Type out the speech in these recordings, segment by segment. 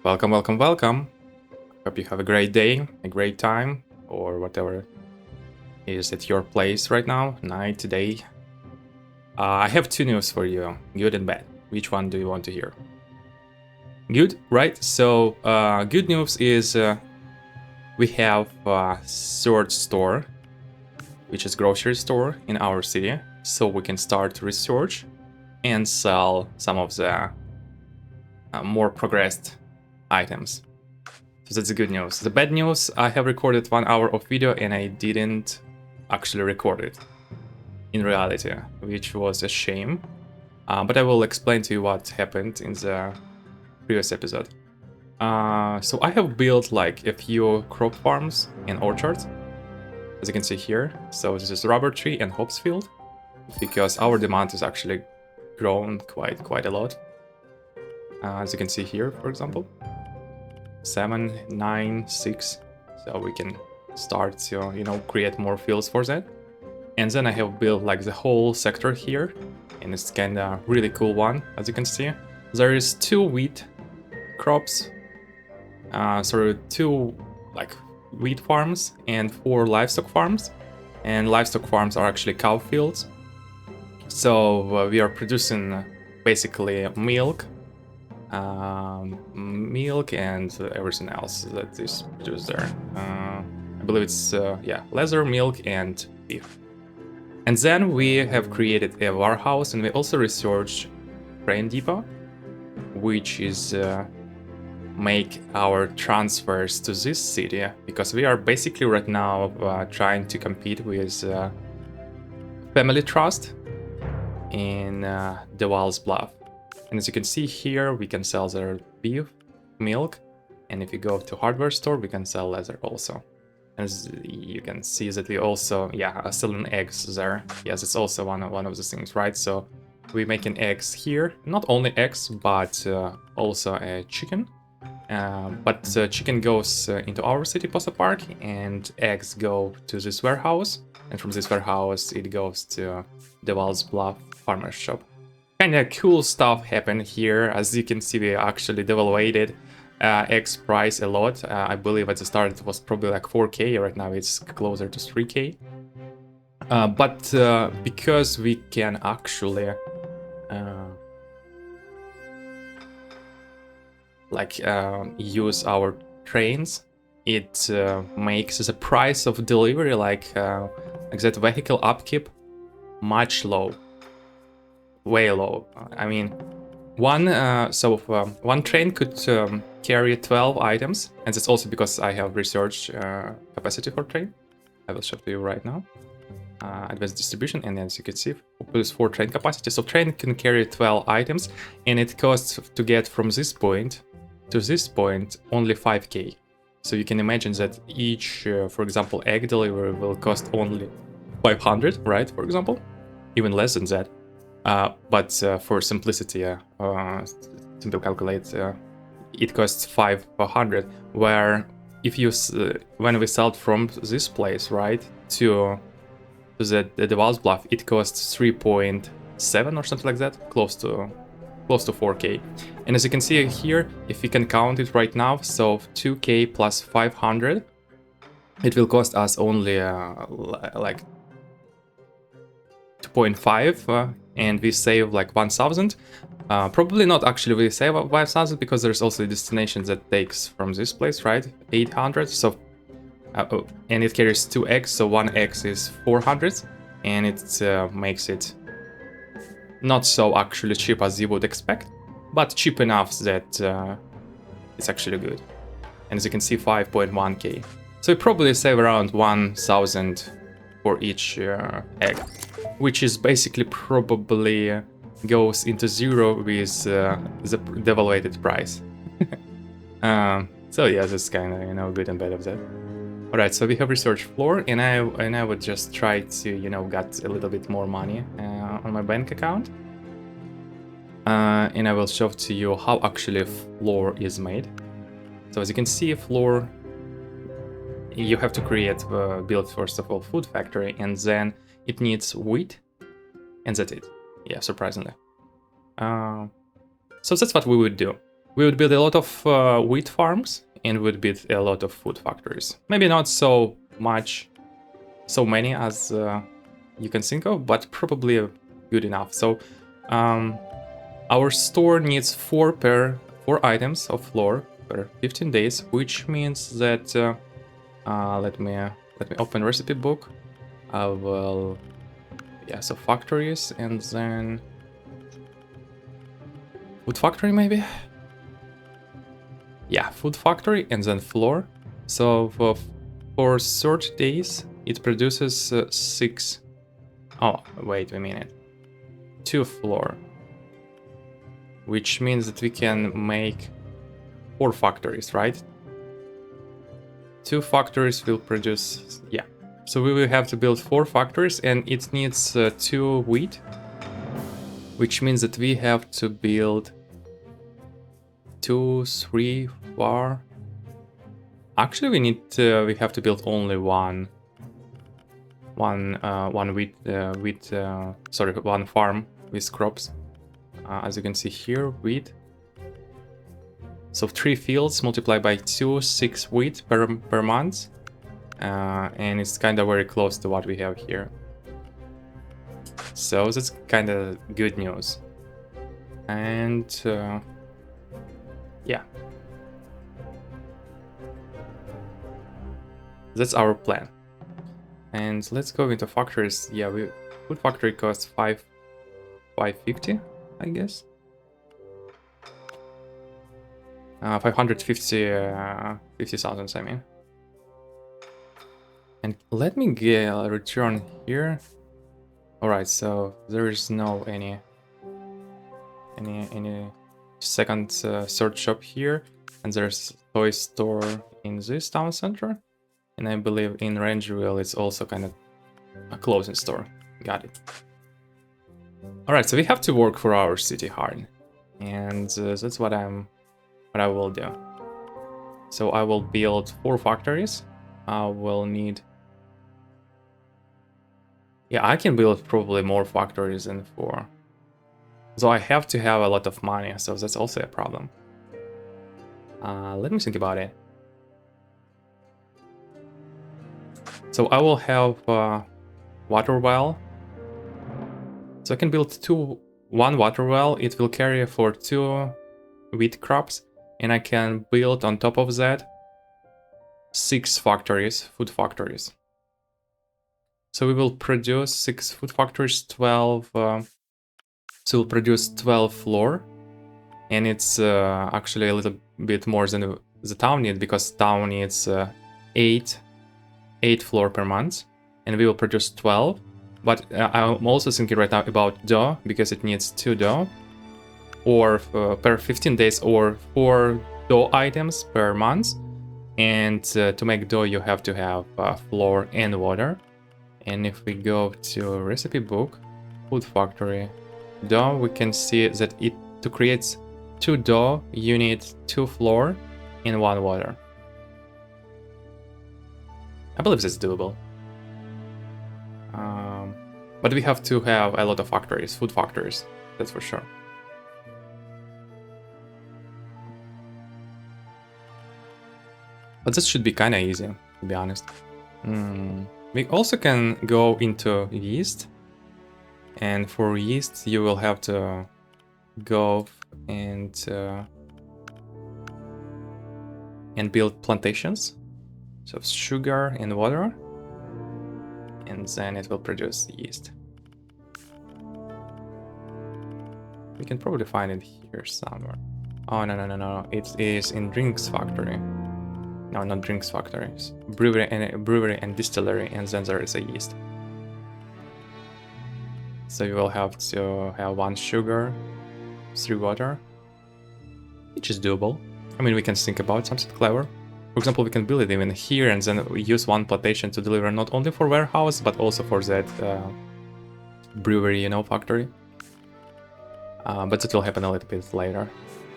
Welcome, welcome, welcome. Hope you have a great day, a great time, or whatever is at your place right now, night, day. I have two news for you, good and bad. Which one do you want to hear? Good, right? So, good news is we have a third store, which is grocery store in our city, so we can start research and sell some of the more progressed items. So that's the good news. The bad news, I have recorded 1 hour of video and I didn't actually record it in reality, which was a shame. But I will explain to you what happened in the previous episode. So I have built like a few crop farms and orchards, as you can see here. So this is rubber tree and hops field, because our demand is actually grown quite a lot. As you can see here, for example. 7, 9, 6, so we can start to create more fields for that. And then I have built like the whole sector here, and it's kind of really cool one. As you can see, there is 2 wheat crops, so 2 like wheat farms and 4 livestock farms, and livestock farms are actually cow fields. So we are producing basically milk and everything else that is produced there. I believe it's leather, milk, and beef. And then we have created a warehouse, and we also researched grain depot, which is make our transfers to this city, because we are basically right now trying to compete with Family Trust in DeWalls Bluff. And as you can see here, we can sell their beef, milk, and if you go to hardware store, we can sell leather also. As you can see that we also, are selling eggs there. Yes, it's also one of the things, right? So we're making eggs here, not only eggs, but also a chicken. But chicken goes into our city Posta Park, and eggs go to this warehouse, and from this warehouse it goes to DeWalls Bluff Farmer's Shop. Kinda cool stuff happened here. As you can see, we actually devaluated X price a lot. I believe at the start it was probably like 4k, right now it's closer to 3k. But because we can actually use our trains, it makes the price of delivery, like that vehicle upkeep, much low. Way low. I mean, one train could carry 12 items, and it's also because I have research capacity for train. I will show to you right now. Advanced distribution, and as you can see, plus 4 train capacity. So train can carry 12 items, and it costs to get from this point to this point only 5k. So you can imagine that each, for example, egg delivery will cost only 500, right? For example, even less than that. But for simplicity, simple calculate, it costs 500. Where if you when we sell from this place, right, to the DeWalls Bluff, it costs 3.7 or something like that, close to 4k. And as you can see here, if we can count it right now, so 2k plus 500, it will cost us only like 2.5, and we save like 1000. Probably not actually we save 5000, because there's also a destination that takes from this place, right? 800. So and it carries 2 eggs, so 1 egg is 400, and it makes it not so actually cheap as you would expect, but cheap enough that it's actually good. And as you can see, 5.1k. So you probably save around 1000 for each egg, which is basically probably goes into zero with the devaluated price. So yeah, that's kind of good and bad of that. All right, so we have research floor, and I would just try to get a little bit more money on my bank account, and I will show to you how actually floor is made. So as you can see, floor, you have to build first of all food factory, and then it needs wheat, and that's it. Yeah, surprisingly. So that's what we would do. We would build a lot of wheat farms and would build a lot of food factories. Maybe not so many as you can think of, but probably good enough. So our store needs 4 items of flour per 15 days, which means that let me open recipe book. I will, yeah, so factories and then food factory maybe. Yeah, food factory and then flour. So for 30 days it produces 6. Oh, wait a minute. 2 flour, which means that we can make 4 factories, right? 2 factories will produce, yeah. So we will have to build 4 factories and it needs 2 wheat, which means that we have to build 2, 3, 4. Actually, we have to build only one farm with crops. As you can see here, wheat. So 3 fields multiplied by 2, 6 wheat per month. And it's kind of very close to what we have here. So that's kind of good news. And yeah. That's our plan. And let's go into factories. Yeah, food factory costs 550, I guess. 50,000, I mean. And let me return here. All right, so there is no any second third shop here, and there's toy store in this town center, and I believe in Rangeville it's also kind of a clothing store. Got it. All right, so we have to work for our city hard, and that's what I will do. So I will build 4 factories. I will need. Yeah, I can build probably more factories than 4. So I have to have a lot of money, so that's also a problem. Let me think about it. So I will have water well. So I can build one water well. It will carry for 2 wheat crops, and I can build on top of that 6 factories, food factories. So we will produce 6 food factories, 12. So we'll produce 12 flour, and it's actually a little bit more than the town needs, because town needs 8 flour per month, and we will produce 12. But I'm also thinking right now about dough, because it needs 2 dough, or per 15 days, or 4 dough items per month. And to make dough, you have to have flour and water. And if we go to recipe book, food factory, dough, we can see that to create 2 dough, you need 2 flour and 1 water. I believe that's doable. But we have to have a lot of factories, food factories, that's for sure. But this should be kind of easy, to be honest. We also can go into yeast. And for yeast, you will have to go and build plantations. So sugar and water. And then it will produce yeast. We can probably find it here somewhere. Oh, no. It is in drinks factory. No, not drinks factories. Brewery and distillery, and then there is a yeast. So you will have to have 1 sugar, 3 water, which is doable. I mean, we can think about something clever. For example, we can build it even here, and then we use 1 plantation to deliver not only for warehouse, but also for that brewery, factory. But that will happen a little bit later.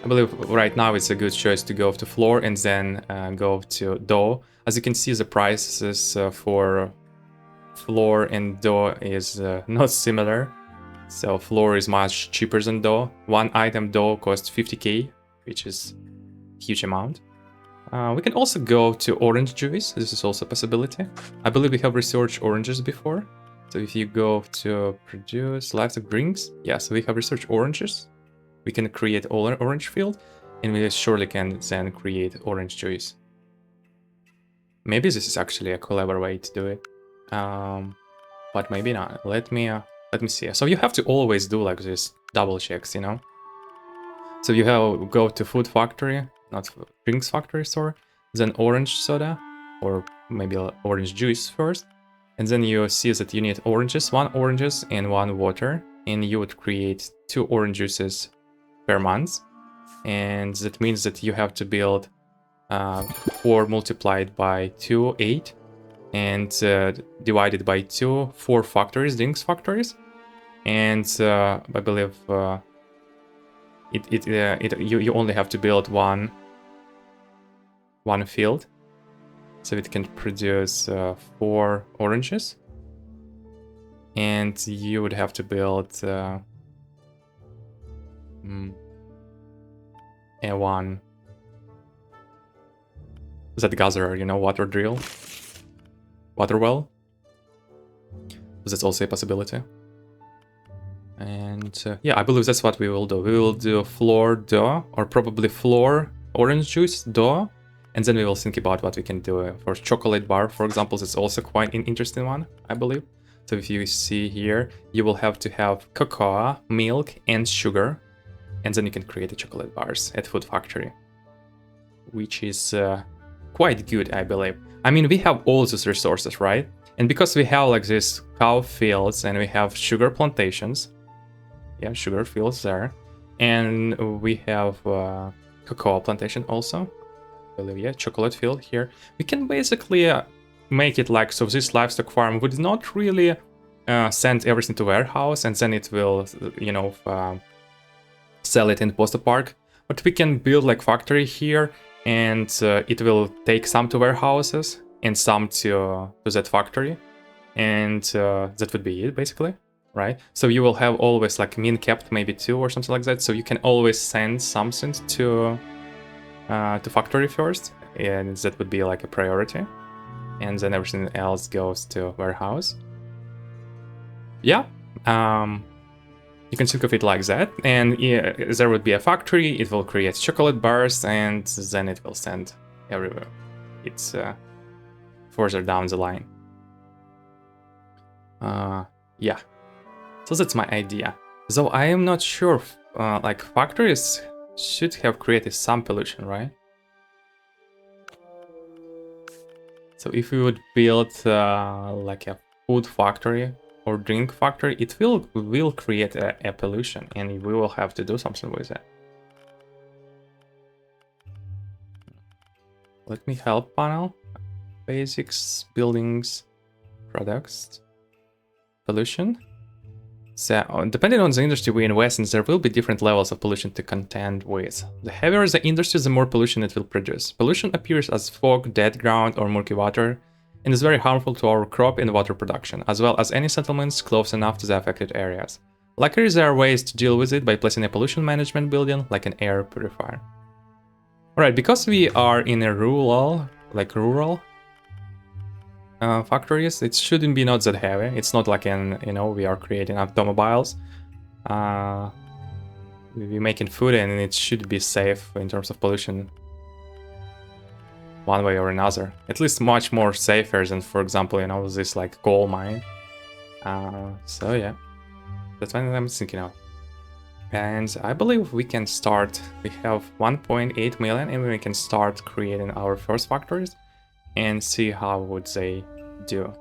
I believe right now it's a good choice to go to flour and then go to dough. As you can see, the prices for flour and dough is not similar. So flour is much cheaper than dough. 1 item dough costs 50k, which is huge amount. We can also go to orange juice. This is also a possibility. I believe we have researched oranges before. So if you go to produce livestock drinks, so we have researched oranges. We can create orange field, and we surely can then create orange juice. Maybe this is actually a clever way to do it, but maybe not. Let me see. So you have to always do like this double checks, you know. So you have go to food factory, not drinks factory store, then orange soda, or maybe orange juice first, and then you see that you need oranges, 1 oranges and 1 water, and you would create 2 orange juices per month, and that means that you have to build 4 multiplied by 2, 8, and divided by 2, 4 factories, drinks factories, and I believe you only have to build one field, so it can produce 4 oranges, and you would have to build one that gatherer, you know, water well. That's also a possibility. And yeah, I believe that's what we will do. We will do floor dough, or probably floor orange juice dough, and then we will think about what we can do for chocolate bar, for example. That's also quite an interesting one, I believe. So if you see here, you will have to have cocoa, milk, and sugar, and then you can create the chocolate bars at Food Factory, which is quite good, I believe. I mean, we have all these resources, right? And because we have like these cow fields and we have sugar plantations, sugar fields there, and we have cocoa plantation also, I believe, chocolate field here. We can basically make it like so this livestock farm would not really send everything to warehouse and then it will, you know, sell it in Posto Park, but we can build like factory here, and it will take some to warehouses and some to that factory, and that would be it basically, right? So you will have always like min kept maybe 2 or something like that, so you can always send something to factory first, and that would be like a priority, and then everything else goes to warehouse. You can think of it like that, and there would be a factory, it will create chocolate bars, and then it will send everywhere. It's further down the line. So that's my idea. Though I am not sure if, like factories should have created some pollution, right? So if we would build like a food factory or drink factory, it will create a pollution, and we will have to do something with it. Let me help panel. Basics, buildings, products, pollution. So depending on the industry we invest in, there will be different levels of pollution to contend with. The heavier the industry, the more pollution it will produce. Pollution appears as fog, dead ground, or murky water, and is very harmful to our crop and water production, as well as any settlements close enough to the affected areas. Luckily, there are ways to deal with it by placing a pollution management building, like an air purifier. Alright, because we are in a rural factories, it shouldn't be not that heavy. It's not like we are creating automobiles. We're making food, and it should be safe in terms of pollution, one way or another. At least much more safer than, for example, this like coal mine. So yeah, that's what I'm thinking of. And I believe we can start. We have 1.8 million, and we can start creating our first factories and see how would they do.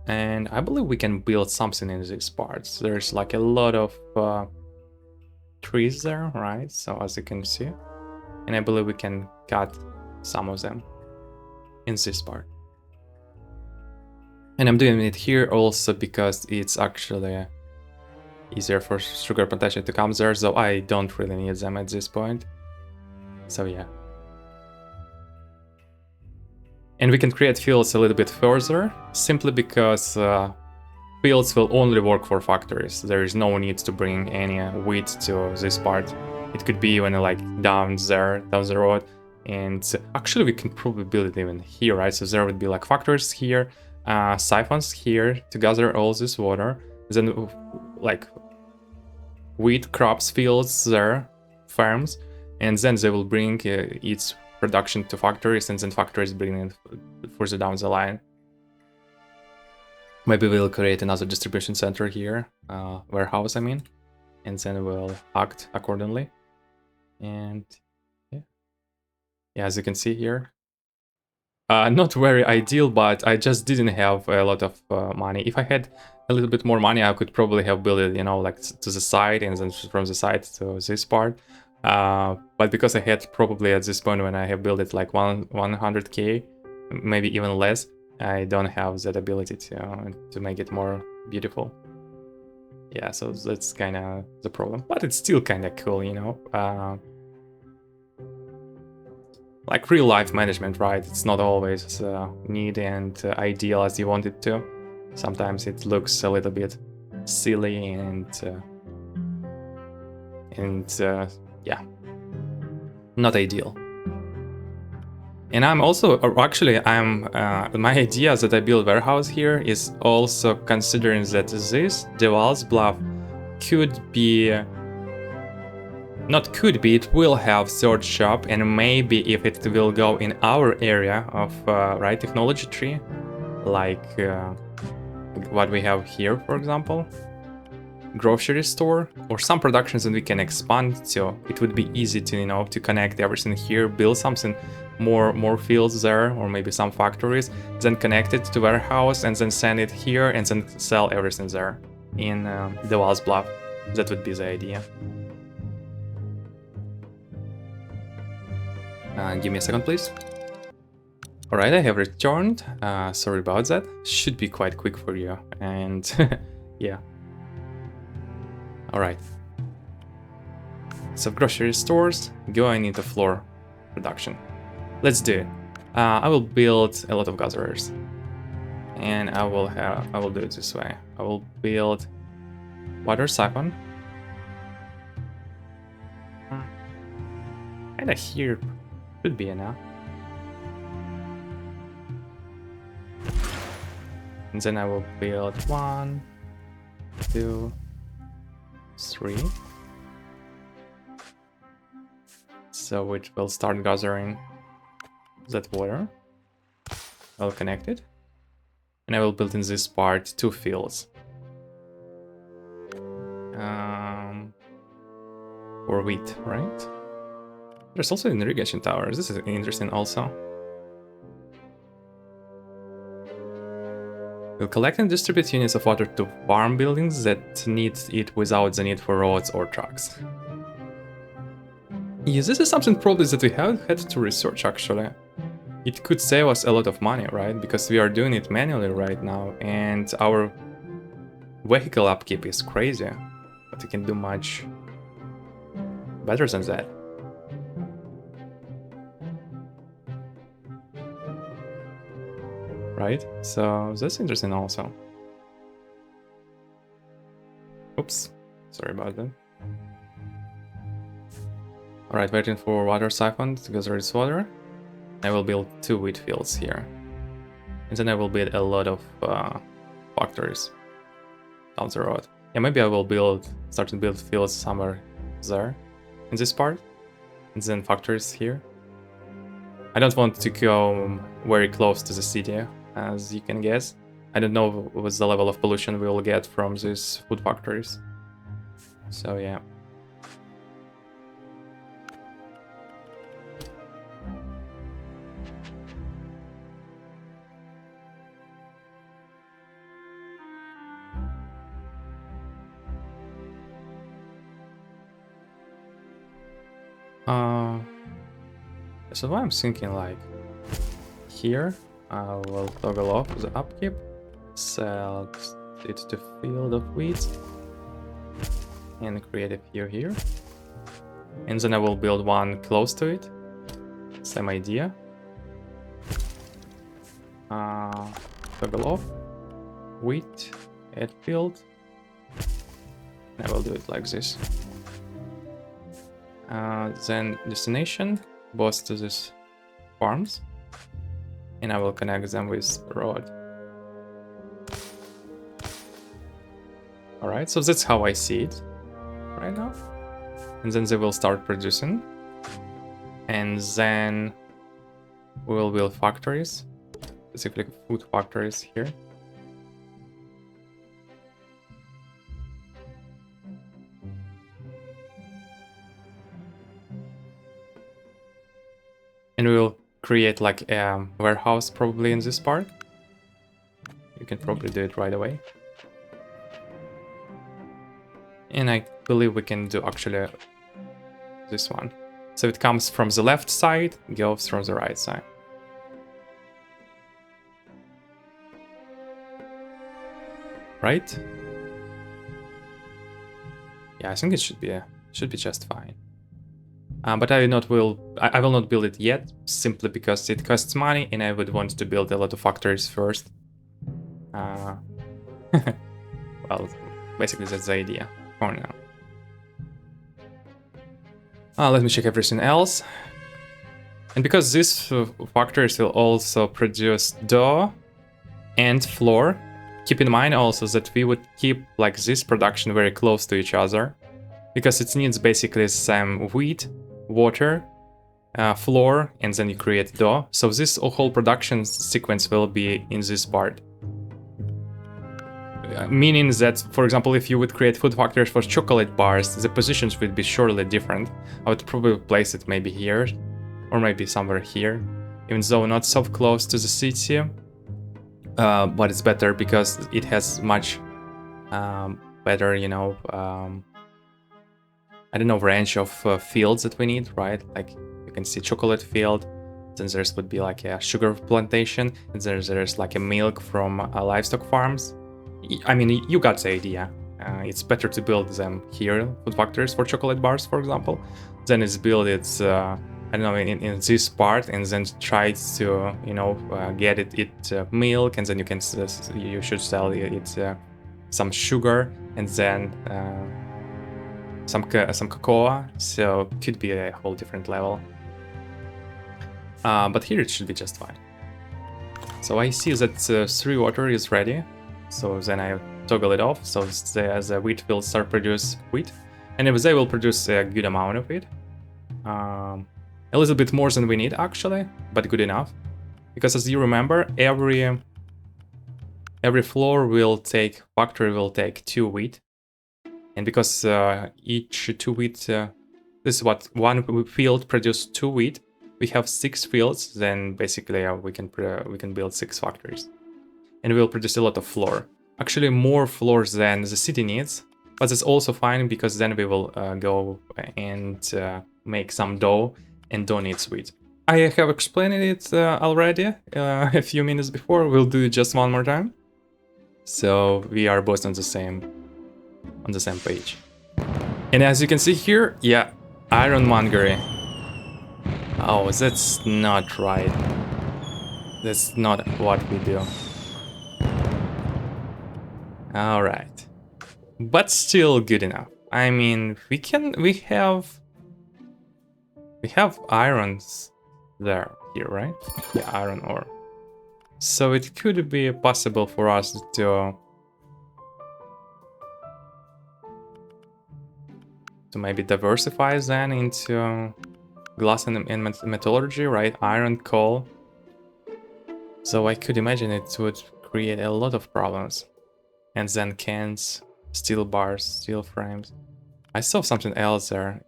And I believe we can build something in these parts. There's like a lot of trees there, right? So as you can see, and I believe we can cut some of them in this part. And I'm doing it here also because it's actually easier for sugar plantation to come there, so I don't really need them at this point. So yeah. And we can create fields a little bit further, simply because fields will only work for factories. There is no need to bring any wheat to this part. It could be even like down there, down the road. And actually we can probably build it even here, right? So there would be like factories here, siphons here to gather all this water. Then like wheat crops, fields there, farms. And then they will bring its production to factories, and then factories bring it further down the line. Maybe we'll create another distribution center here, warehouse I mean, and then we'll act accordingly. And yeah, as you can see here, not very ideal, but I just didn't have a lot of money. If I had a little bit more money, I could probably have built it, you know, like to the side, and then from the side to this part. But because I had probably at this point when I have built it like 100k, maybe even less, I don't have that ability to make it more beautiful. Yeah, so that's kind of the problem, but it's still kind of cool, you know. Like real life management, right? It's not always neat and ideal as you want it to. Sometimes it looks a little bit silly and yeah, not ideal. And I'm also, actually, my idea that I build warehouse here is also considering that this Devil's Bluff could be, not could be, it will have third shop, and maybe if it will go in our area of right technology tree, like what we have here, for example, grocery store or some productions that we can expand to, it would be easy to, you know, to connect everything here, build something more fields there, or maybe some factories, then connect it to warehouse and then send it here and then sell everything there in Devil's Bluff. That would be the idea. Give me a second, please. Alright, I have returned. Sorry about that. Should be quite quick for you. And yeah. Alright. So grocery stores going into floor production. Let's do it. I will build a lot of gatherers. And I will do it this way. I will build water siphon. And here should be enough. And then I will build 1, 2, 3. So it will start gathering that water. I'll connect it. And I will build in this part 2 fields. For wheat, right? There's also an irrigation tower. This is interesting also. We'll collect and distribute units of water to farm buildings that need it without the need for roads or trucks. Yeah, this is something probably that we haven't had to research actually. It could save us a lot of money, right? Because we are doing it manually right now, and our vehicle upkeep is crazy. But we can do much better than that. Right? So that's interesting also. Oops, sorry about that. Alright, waiting for water siphon to gather its water. I will build 2 wheat fields here. And then I will build a lot of factories down the road. Yeah, maybe I will start to build fields somewhere there in this part. And then factories here. I don't want to go very close to the city, as you can guess. I don't know what's the level of pollution we will get from these food factories. So yeah. So I'm thinking like here I will toggle off the upkeep, sell it to field of wheat, and create a few here. And then I will build one close to it. Same idea. Toggle off, wheat, add field. I will do it like this. Then destination, both to these farms. And I will connect them with road. Alright, so that's how I see it right now. And then they will start producing. And then we will build factories, specifically food factories here. And we will create like a warehouse probably in this part. You can probably do it right away. And I believe we can do actually this one. So it comes from the left side, goes from the right side. Right? Yeah, I think it should be just fine. But I will not build it yet, simply because it costs money, and I would want to build a lot of factories first. Well, basically that's the idea for now. Let me check everything else. And because these factories will also produce dough and flour, keep in mind also that we would keep like this production very close to each other, because it needs basically some wheat, water, flour, and then you create dough. So this whole production sequence will be in this part. Meaning that, for example, if you would create food factories for chocolate bars, the positions would be surely different. I would probably place it maybe here, or maybe somewhere here, even though not so close to the city. But it's better because it has much better, you know, I don't know, range of fields that we need, right? Like you can see chocolate field, then there's would be like a sugar plantation, and there's like a milk from livestock farms. I mean, you got the idea. It's better to build them here, food factories for chocolate bars, for example, than it's build it, I don't know, in this part, and then try to, you know, get it milk, and then you should sell it some sugar, and then some cocoa. So it could be a whole different level. But here it should be just fine. So I see that 3 water is ready. So then I toggle it off, so the wheat will start produce wheat, and if they will produce a good amount of it, a little bit more than we need actually, but good enough, because as you remember, every floor factory will take 2 wheat, and because each 2 wheat, this is what one field produce 2 wheat, we have 6 fields, then basically we can build 6 factories. And we'll produce a lot of flour. Actually, more flour than the city needs, but that's also fine because then we will go and make some dough, and dough needs wheat. I have explained it already a few minutes before. We'll do it just one more time, so we are both on the same page. And as you can see here, yeah, ironmongery. Oh, that's not right. That's not what we do. Alright. But still good enough. I mean, we have irons here, right? Yeah, iron ore. So it could be possible for us to maybe diversify then into glass and metallurgy, right? Iron, coal. So I could imagine it would create a lot of problems. And then cans, steel bars, steel frames. I saw something else there.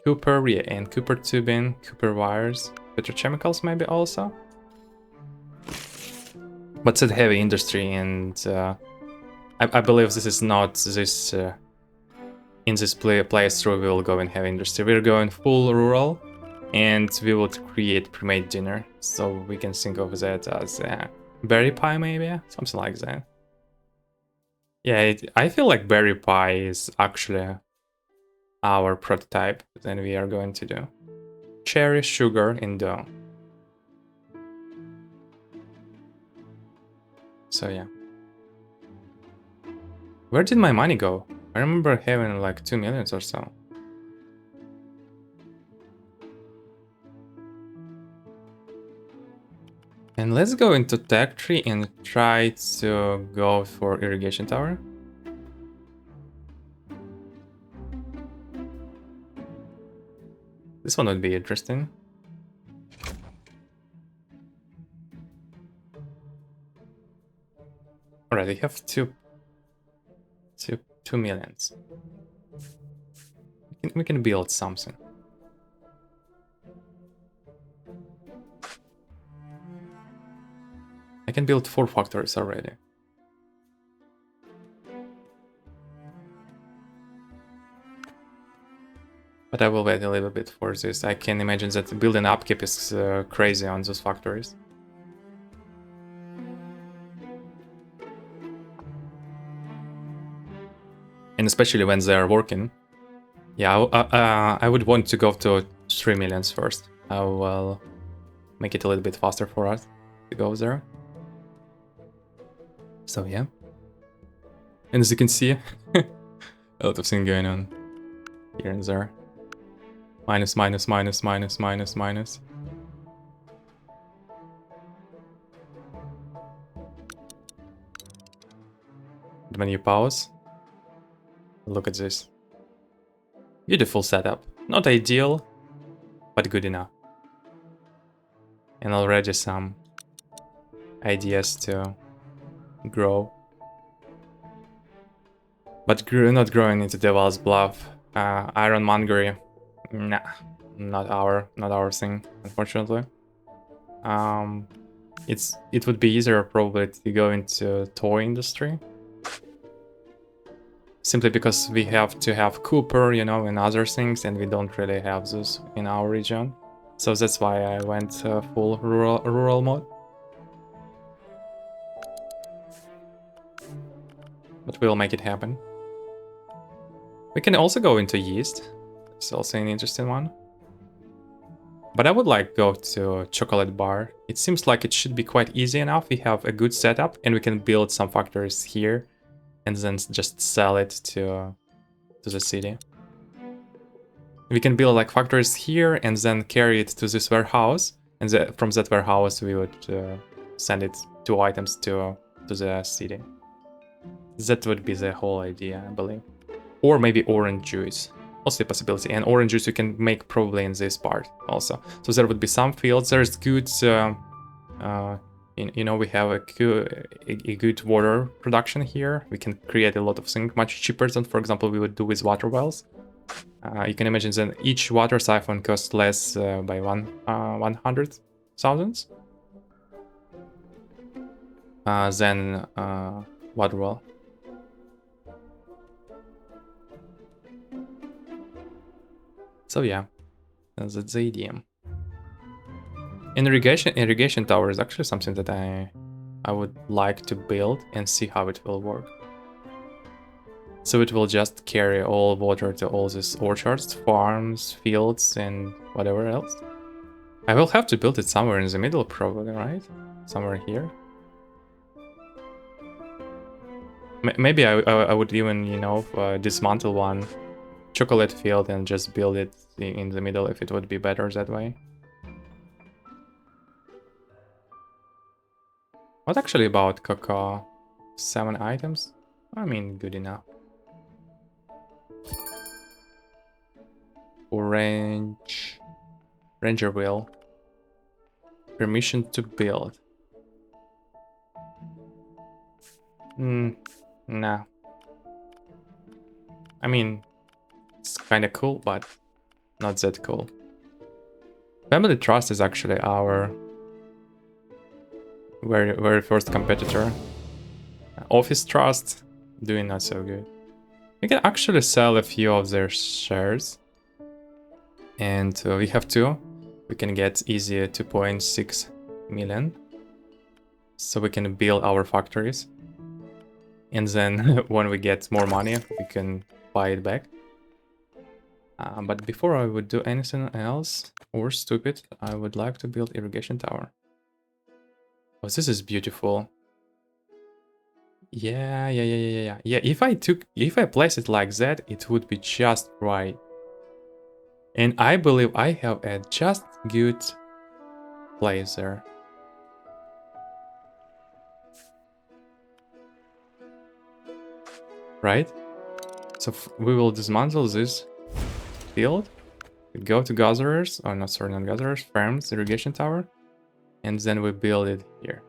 Copper, yeah, and copper tubing, copper wires, petrochemicals maybe also. But it's a heavy industry, and I believe this is not this. In this playthrough, we will go in heavy industry. We're going full rural, and we will create pre-made dinner. So we can think of that as berry pie, maybe something like that. Yeah, I feel like berry pie is actually our prototype that we are going to do. Cherry, sugar, and dough. So yeah. Where did my money go? I remember having like 2 million or so. And let's go into tech tree and try to go for irrigation tower. This one would be interesting. Alright, we have 2 millions. We can build something. I can build 4 factories already. But I will wait a little bit for this. I can imagine that building upkeep is crazy on those factories. And especially when they are working. Yeah, I would want to go to 3 millions first. I will make it a little bit faster for us to go there. So yeah. And as you can see, a lot of things going on here and there. Minus, minus, minus, minus, minus, minus. When you pause, look at this. Beautiful setup. Not ideal, but good enough. And already some ideas to grow. But not growing into Devil's Bluff. Ironmongery. Nah, not our thing, unfortunately. It would be easier probably to go into toy industry. Simply because we have to have Cooper, you know, and other things, and we don't really have those in our region. So that's why I went full rural mode. But we'll make it happen. We can also go into yeast. It's also an interesting one. But I would like to go to chocolate bar. It seems like it should be quite easy enough. We have a good setup and we can build some factories here and then just sell it to the city. We can build like factories here and then carry it to this warehouse. And from that warehouse we would send it 2 items to the city. That would be the whole idea, I believe. Or maybe orange juice. Also a possibility. And orange juice you can make probably in this part also. So there would be some fields. There's good, you know, we have a good water production here. We can create a lot of things much cheaper than, for example, we would do with water wells. You can imagine that each water siphon costs less by 100,000 than water well. So yeah, that's the idea. Irrigation tower is actually something that I would like to build and see how it will work. So it will just carry all water to all these orchards, farms, fields, and whatever else. I will have to build it somewhere in the middle probably, right? Somewhere here. Maybe I would even, you know, dismantle one chocolate field and just build it in the middle if it would be better that way. What actually about cocoa? 7 items? I mean, good enough. Orange. Ranger wheel. Permission to build. Nah. I mean, it's kind of cool, but not that cool. Family Trust is actually our very first competitor. Office Trust, doing not so good. We can actually sell a few of their shares. And we have 2. We can get easy 2.6 million. So we can build our factories. And then when we get more money, we can buy it back. But before I would do anything else or stupid, I would like to build irrigation tower. Oh, this is beautiful. Yeah. If I place it like that, it would be just right. And I believe I have a just good place there. right? So we will dismantle this field. We go to gatherers, or not, sorry, not gatherers, farms, irrigation tower, and then we build it here.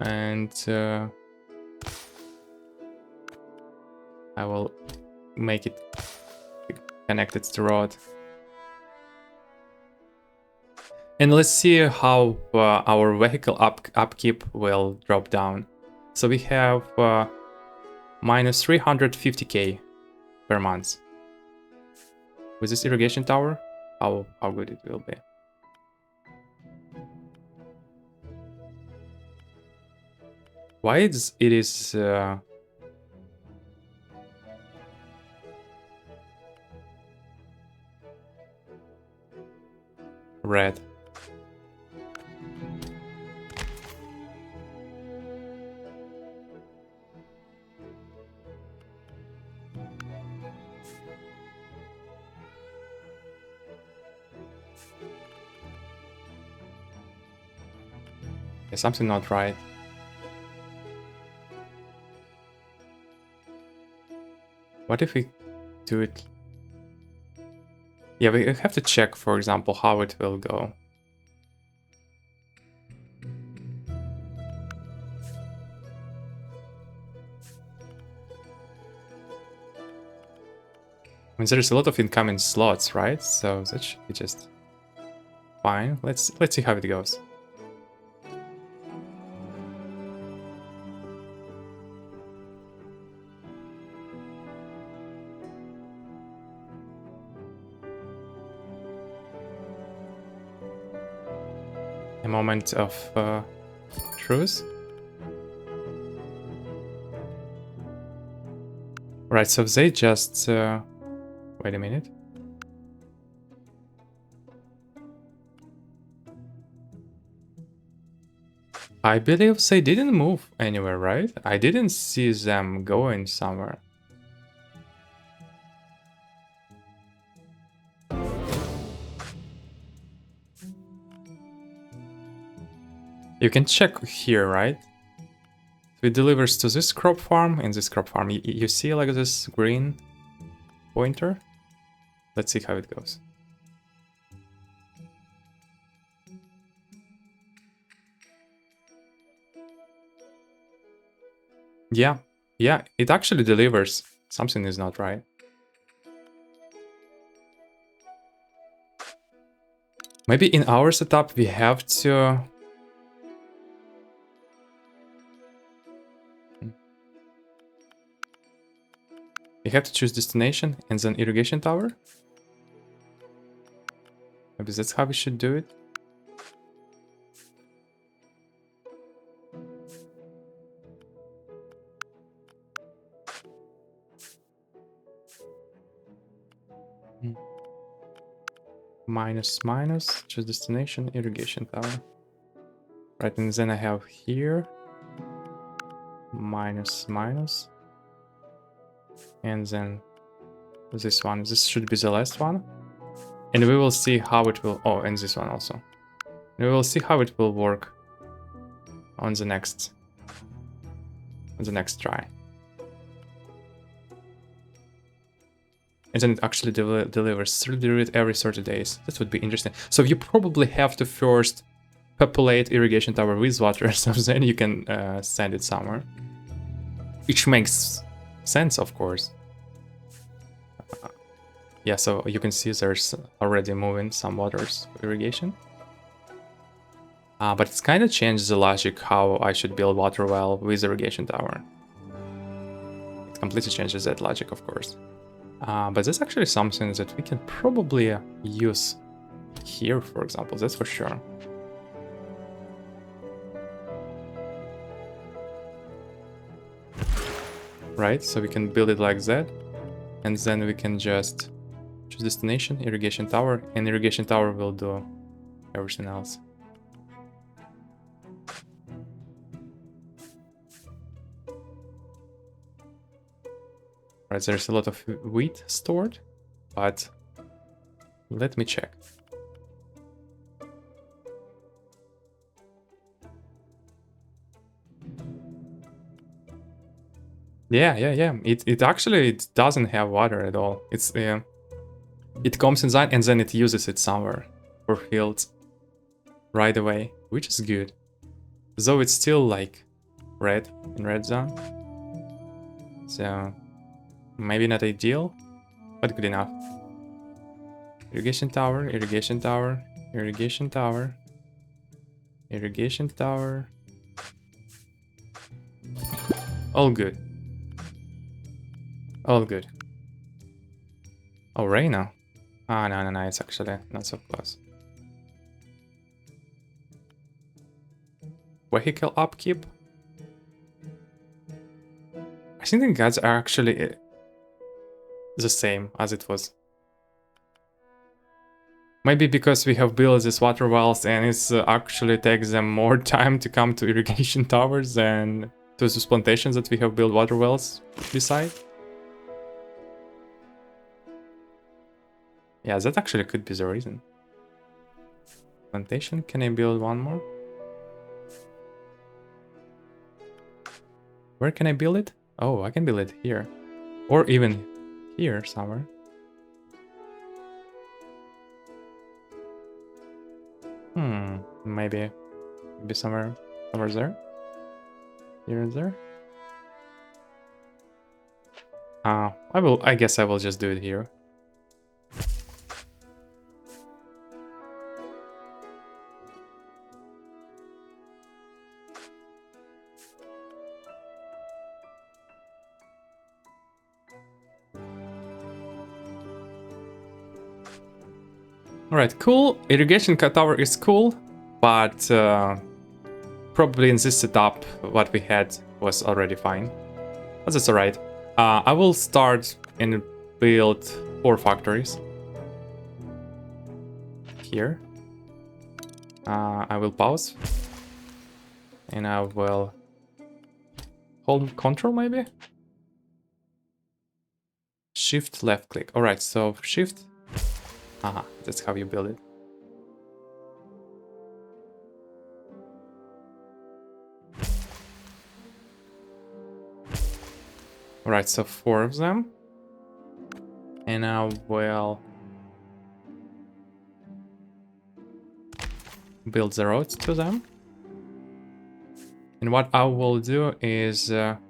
And I will make it connected to road. And let's see how our vehicle upkeep will drop down. So we have minus 350k per month. With this irrigation tower, how good it will be. Why it is red? There's something not right. What if we do it? Yeah, we have to check, for example, how it will go. I mean, there's a lot of incoming slots, right? So that should be just fine. Let's see how it goes. A moment of truth. Right, so they just wait a minute. I believe they didn't move anywhere, right? I didn't see them going somewhere. You can check here, right? It delivers to this crop farm and this crop farm. You see like this green pointer? Let's see how it goes. Yeah, it actually delivers. Something is not right. Maybe in our setup we have to... We have to choose destination and then irrigation tower. Maybe that's how we should do it. Minus, minus, choose destination, irrigation tower. Right, and then I have here minus, minus, and then this one. This should be the last one, and we will see how it will. Oh, and this one also. And we will see how it will work on the next try. And then it actually delivers every 30 days. That would be interesting. So you probably have to first populate irrigation tower with water, so then you can send it somewhere. Which makes sense, of course. Yeah, so you can see there's already moving some waters for irrigation. But it's kind of changed the logic how I should build water well with irrigation tower. It completely changes that logic, of course. But that's actually something that we can probably use here, for example, that's for sure. Right, so we can build it like that, and then we can just choose destination, irrigation tower, and irrigation tower will do everything else. Right, there's a lot of wheat stored, but Let me check. Yeah. It actually it doesn't have water at all. It's it comes inside and then it uses it somewhere for fields right away, which is good. Though it's still like red in red zone. So maybe not ideal, but good enough. Irrigation tower, irrigation tower, irrigation tower, irrigation tower. All good. All good. Oh, Reina. Ah, no, it's actually not so close. Vehicle upkeep. I think the gods are actually the same as it was. Maybe because we have built these water wells and it's actually takes them more time to come to irrigation towers than to those plantations that we have built water wells beside. Yeah, that actually could be the reason. Plantation, can I build one more? Where can I build it? Oh, I can build it here. Or even here somewhere. Maybe somewhere there? Here and there? I guess I will just do it here. Alright, cool. Irrigation tower is cool, but probably in this setup what we had was already fine. But that's alright. I will start and build 4 factories. Here. I will pause. And I will hold control maybe? Shift left click. Alright, so shift. That's how you build it. Alright, so 4 of them. And I will build the roads to them. And what I will do is let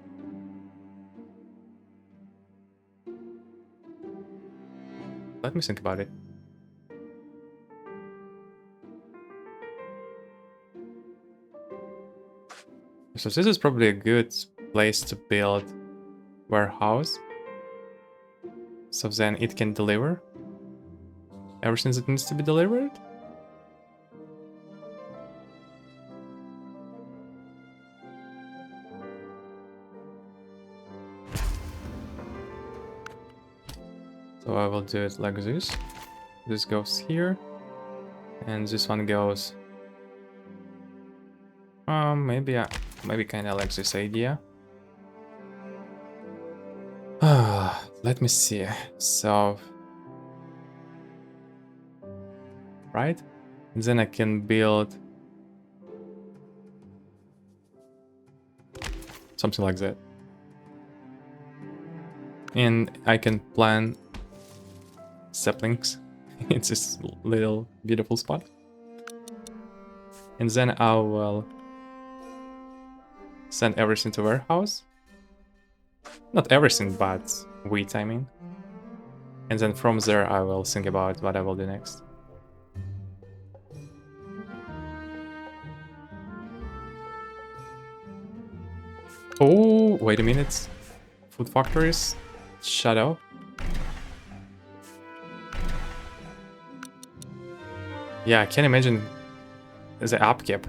me think about it. So this is probably a good place to build warehouse. So then it can deliver everything that needs to be delivered. So I will do it like this. This goes here. And this one goes... maybe kinda like this idea. Let me see. So... right? And then I can build... something like that. And I can plant saplings. It's this little beautiful spot. And then I will send everything to warehouse. Not everything, but wheat, I mean. And then from there I will think about what I will do next. Oh, wait a minute. Food factories. Shut up. Yeah, I can imagine the upkeep.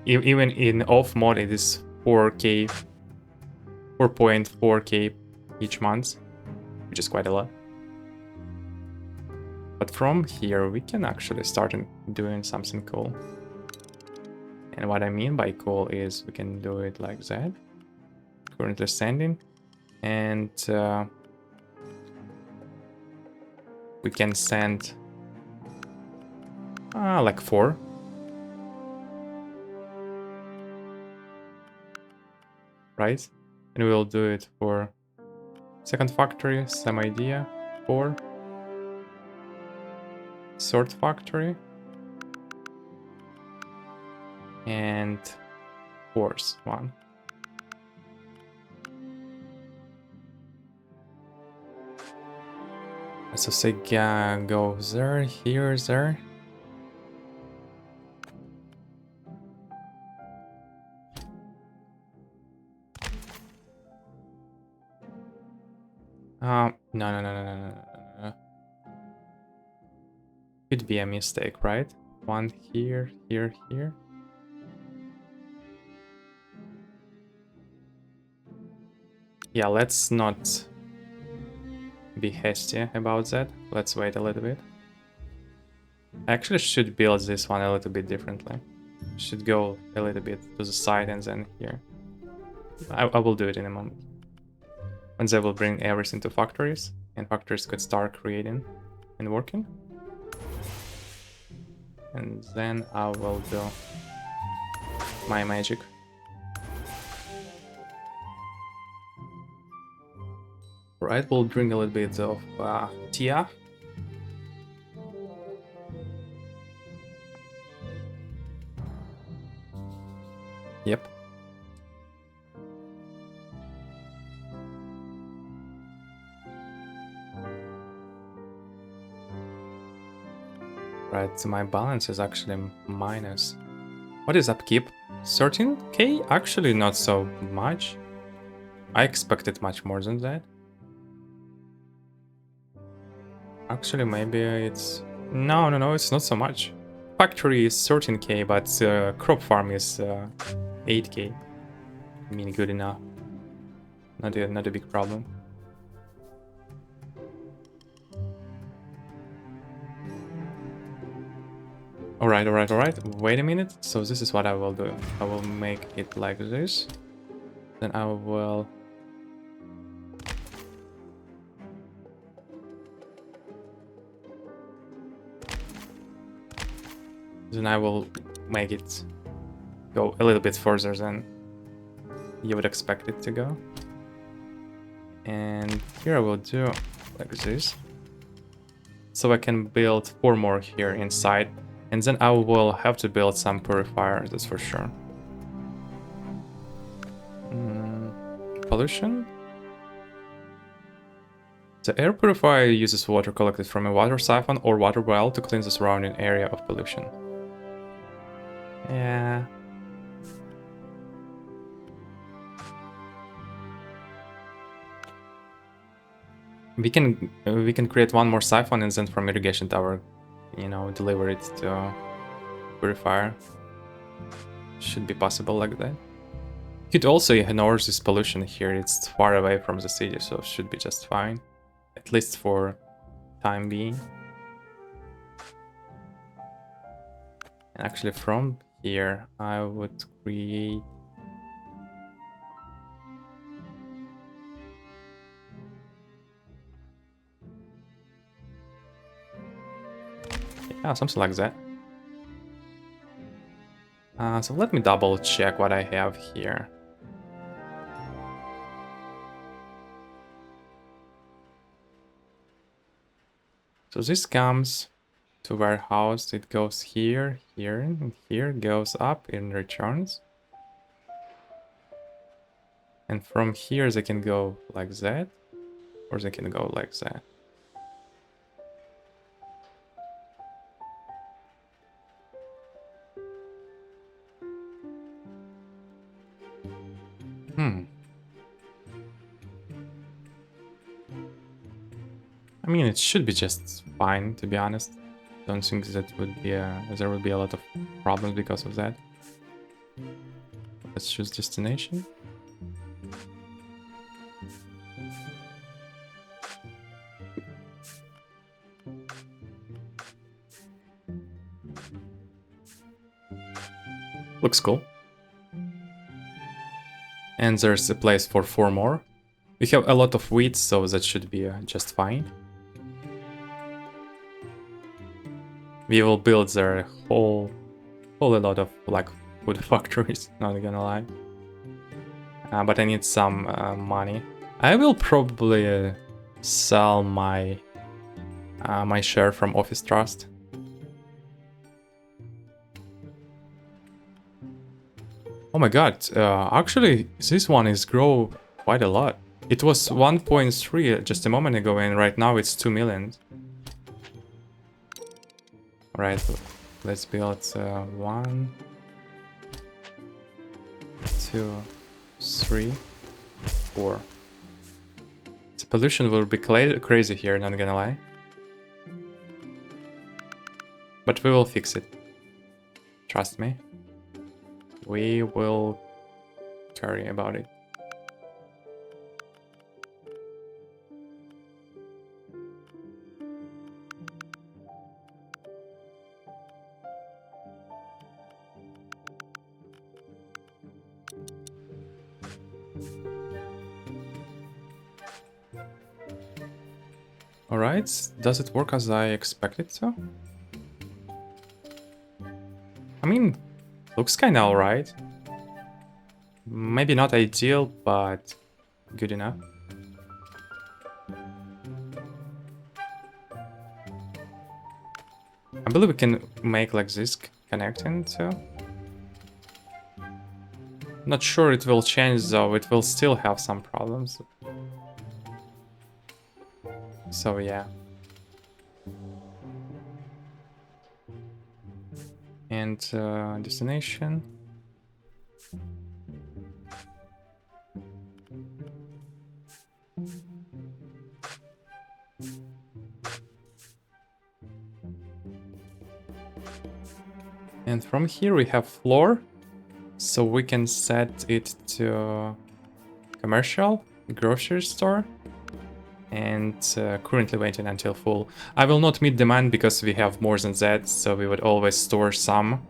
Even in off mode, it is 4k, 4.4k each month, which is quite a lot. But from here, we can actually start doing something cool. And what I mean by cool is we can do it like that. Currently standing. And we can send Like 4. Right? And we'll do it for second factory, same idea, 4. Third factory. And fourth one. So say go there, here, there. No. Could be a mistake, right? One here, here, here. Yeah, let's not be hasty about that. Let's wait a little bit. I actually should build this one a little bit differently. Should go a little bit to the side and then here. I will do it in a moment. And they will bring everything to factories, and factories could start creating and working. And then I will do my magic. Right, we'll bring a little bit of Tia. Yep. Right, so my balance is actually minus. What is upkeep? 13k? Actually not so much. I expected much more than that. Actually, maybe it's... No, it's not so much. Factory is 13k, but crop farm is 8k. I mean, good enough. Not a big problem. Alright. Wait a minute. So this is what I will do. I will make it like this. Then I will... Then I will make it go a little bit further than you would expect it to go. And here I will do like this. So I can build 4 more here inside. And then I will have to build some purifier, that's for sure. Pollution? The air purifier uses water collected from a water siphon or water well to cleanse the surrounding area of pollution. Yeah. We can create 1 more siphon and then from irrigation tower, you know, deliver it to purifier. Should be possible like that. You could also ignore this pollution here. It's far away from the city, so it should be just fine. At least for time being. And actually from here I would create... Yeah, something like that. So let me double check what I have here. So this comes to warehouse, it goes here, here, and here, goes up and returns. And from here they can go like that, or they can go like that. I mean, it should be just fine, to be honest. Don't think that would be there would be a lot of problems because of that. Let's choose destination. Looks cool. And there's a place for 4 more. We have a lot of wheat, so that should be just fine. We will build there a whole lot of like food factories, not gonna lie. But I need some money. I will probably sell my my share from Office Trust. Oh my god, actually this one is grow quite a lot. It was 1.3 just a moment ago and right now it's 2 million. Alright, let's build 1, 2, 3, 4. The pollution will be crazy here, not gonna lie. But we will fix it. Trust me. We will carry about it. Alright, does it work as I expected to? I mean, looks kinda alright. Maybe not ideal, but good enough. I believe we can make like this connecting too. Not sure it will change though, it will still have some problems. So yeah. And destination. And from here we have floor, so we can set it to commercial, grocery store, and currently waiting until full. I will not meet demand because we have more than that, so we would always store some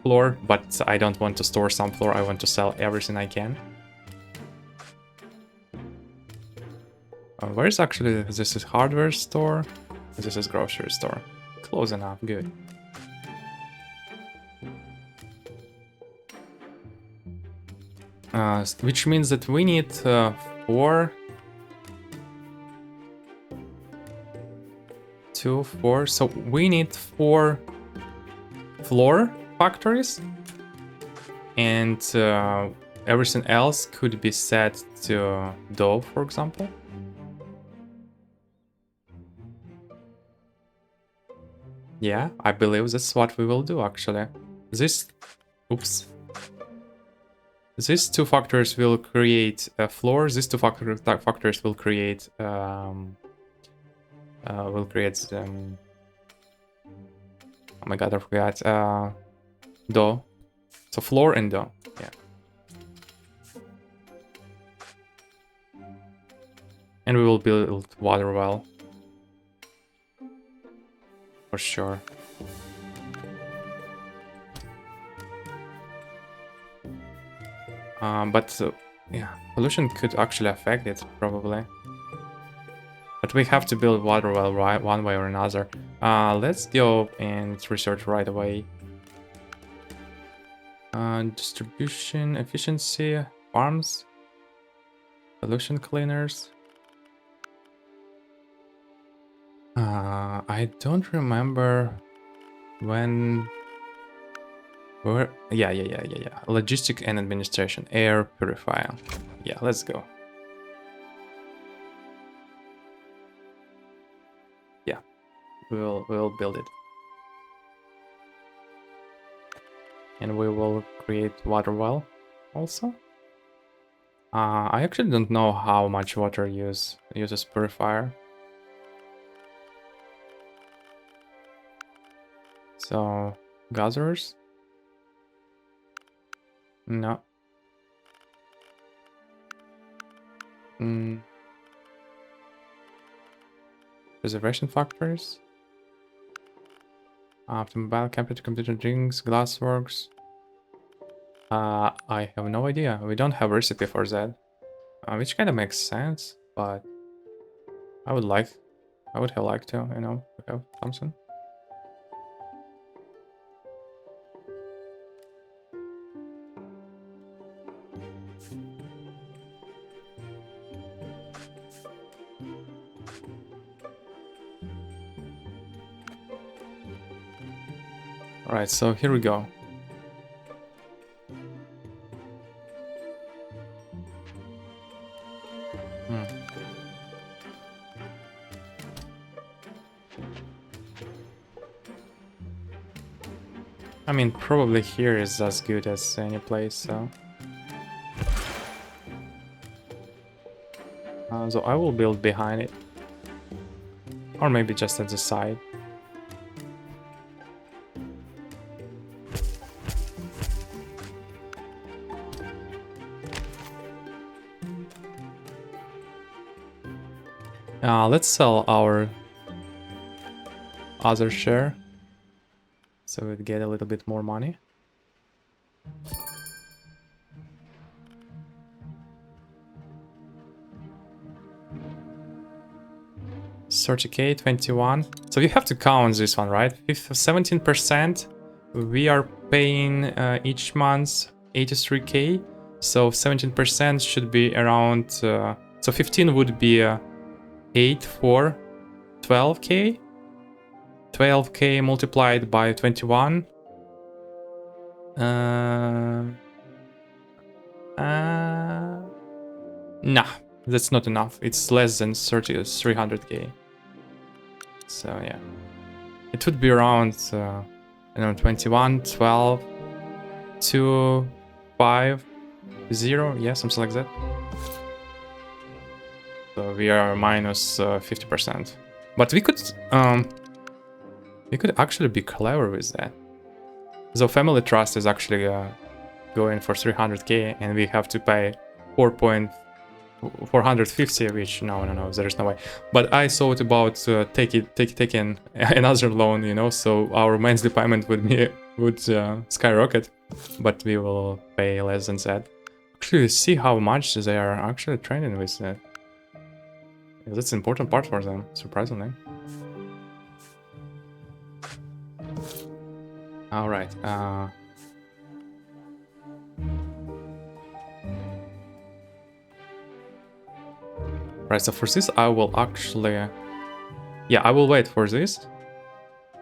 floor, but I don't want to store some floor, I want to sell everything I can. Where is actually, this is hardware store, this is grocery store. Close enough, good. Which means that we need 4, 2, 4. So we need 4 floor factories, and everything else could be set to dough, for example. Yeah, I believe that's what we will do actually. Oops. These 2 factors will create a floor. These 2 factors will create oh my god, I forgot. Dough. So floor and dough. Yeah. And we will build water well. For sure. But yeah, pollution could actually affect it, probably. But we have to build water well, right, one way or another. Let's go and research right away. Distribution, efficiency, farms, pollution cleaners. I don't remember when... Yeah. Logistic and administration, air purifier. Yeah, let's go. Yeah, we'll build it. And we will create water well also. I actually don't know how much water uses purifier. So, gatherers? No. Preservation factories? Automobile, computer drinks, glassworks. I have no idea. We don't have a recipe for that. Which kind of makes sense, but I would have liked to, you know, have something. Alright, so here we go. I mean, probably here is as good as any place, so... so I will build behind it. Or maybe just at the side. Let's sell our other share. So we'd get a little bit more money. $30k, 21. So you have to count this one, right? If 17%, we are paying each month 83k. So 17% should be around. So 15 would be 8 for 12k. 12k multiplied by 21. Nah, that's not enough. It's less than 300k. So yeah, it would be around, 21, 12, 2, 5, 0. Yeah, something like that. So we are minus 50%. But we could actually be clever with that. So Family Trust is actually going for 300k, and we have to pay 450, which no, there is no way. But I thought about taking another loan, you know, so our monthly payment would skyrocket, but we will pay less than that. Actually, see how much they are actually training with that. That's an important part for them, surprisingly. All right. Right, so for this I will actually... Yeah, I will wait for this.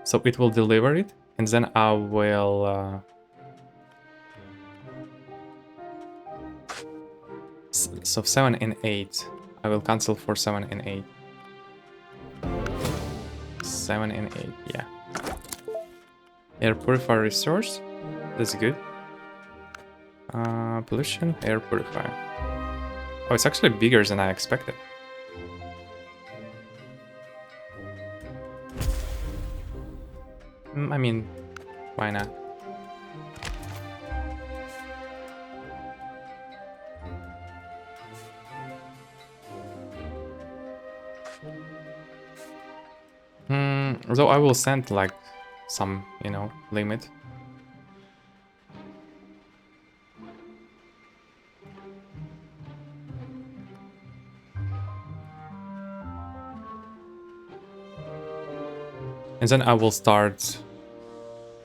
So it will deliver it, and then I will... So 7 and 8. I will cancel for 7 and 8. 7 and 8, yeah. Air purifier resource. That's good. Pollution, air purifier. Oh, it's actually bigger than I expected. I mean, why not? Though I will send like some, you know, limit. And then I will start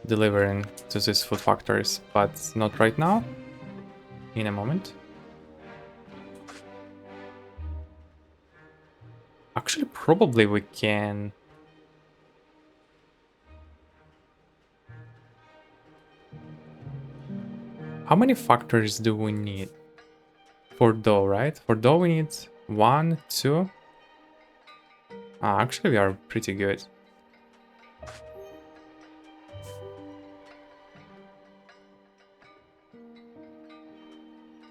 delivering to these food factories, but not right now. In a moment. Actually, probably we can... How many factories do we need? For dough, right? For dough we need 1, 2. Actually, we are pretty good.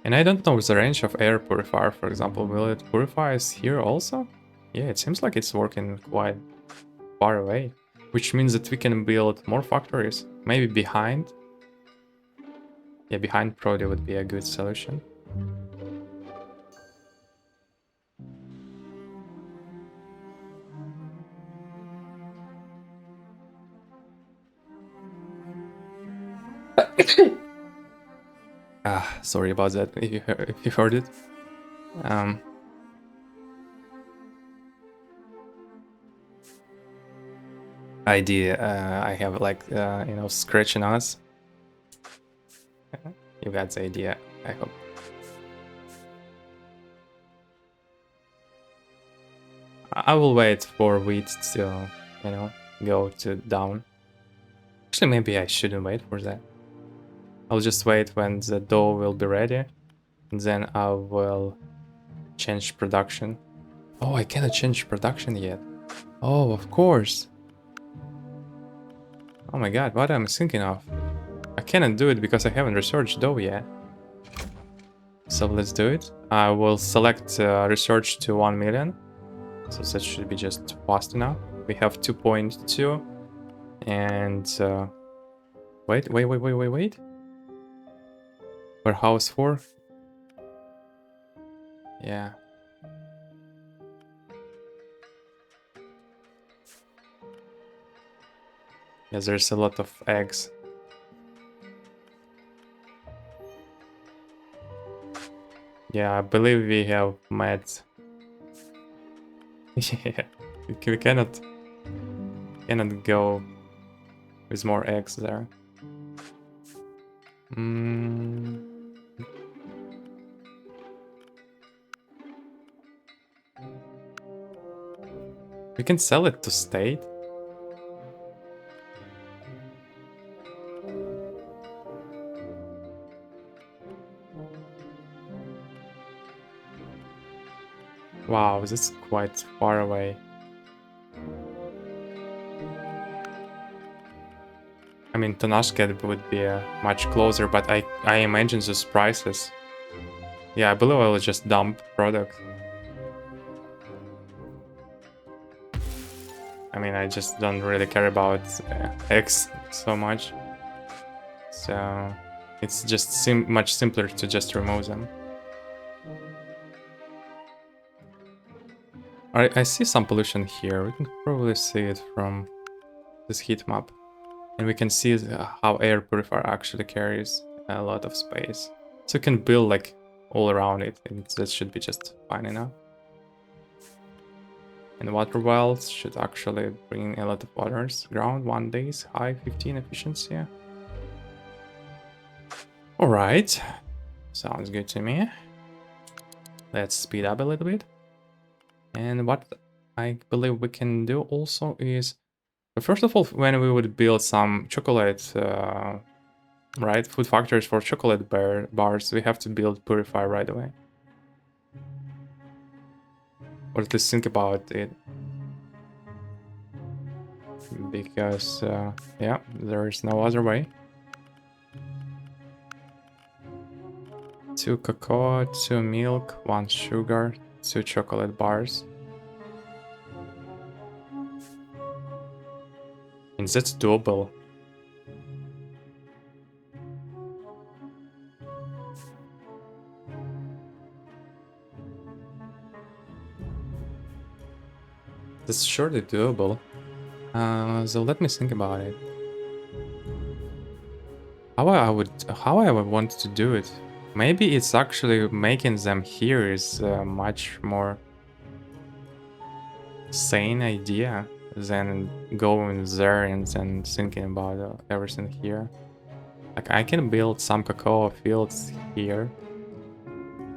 And I don't know the range of air purifier, for example. Will it purify us here also? Yeah, it seems like it's working quite far away. Which means that we can build more factories. Maybe behind. Yeah, behind probably would be a good solution. Sorry about that if you heard it. I have like, you know, scratching us. You got the idea, I hope. I will wait for wheat to, you know, go to down. Actually, maybe I shouldn't wait for that. I'll just wait when the dough will be ready. And then I will change production. Oh, I cannot change production yet. Oh, of course. Oh my god, what am I thinking of? I cannot do it because I haven't researched dough yet. So let's do it. I will select research to 1 million. So that should be just fast enough. We have 2.2. And wait. Warehouse 4. Yeah. Yeah, there's a lot of eggs. Yeah, I believe we have met. Yeah, we cannot go with more eggs there. We can sell it to state. Wow, this is quite far away. I mean, Tonashket would be much closer, but I imagine those prices. Yeah, I believe I will just dump product. I mean, I just don't really care about eggs so much. So it's just much simpler to just remove them. Alright, I see some pollution here. We can probably see it from this heat map. And we can see how air purifier actually carries a lot of space. So you can build like all around it, and that should be just fine enough. And water wells should actually bring a lot of waters. Ground 1 days, high 15 efficiency. Alright, sounds good to me. Let's speed up a little bit. And what I believe we can do also is, first of all, when we would build some chocolate, right, food factories for chocolate bars, we have to build purifier right away. Or at least think about it. Because, yeah, there is no other way. 2 cocoa, 2 milk, 1 sugar, 2 chocolate bars. And that's doable. That's surely doable. So let me think about it. How I would want to do it. Maybe it's actually making them here is a much more sane idea than going there and then thinking about everything here. Like I can build some cocoa fields here.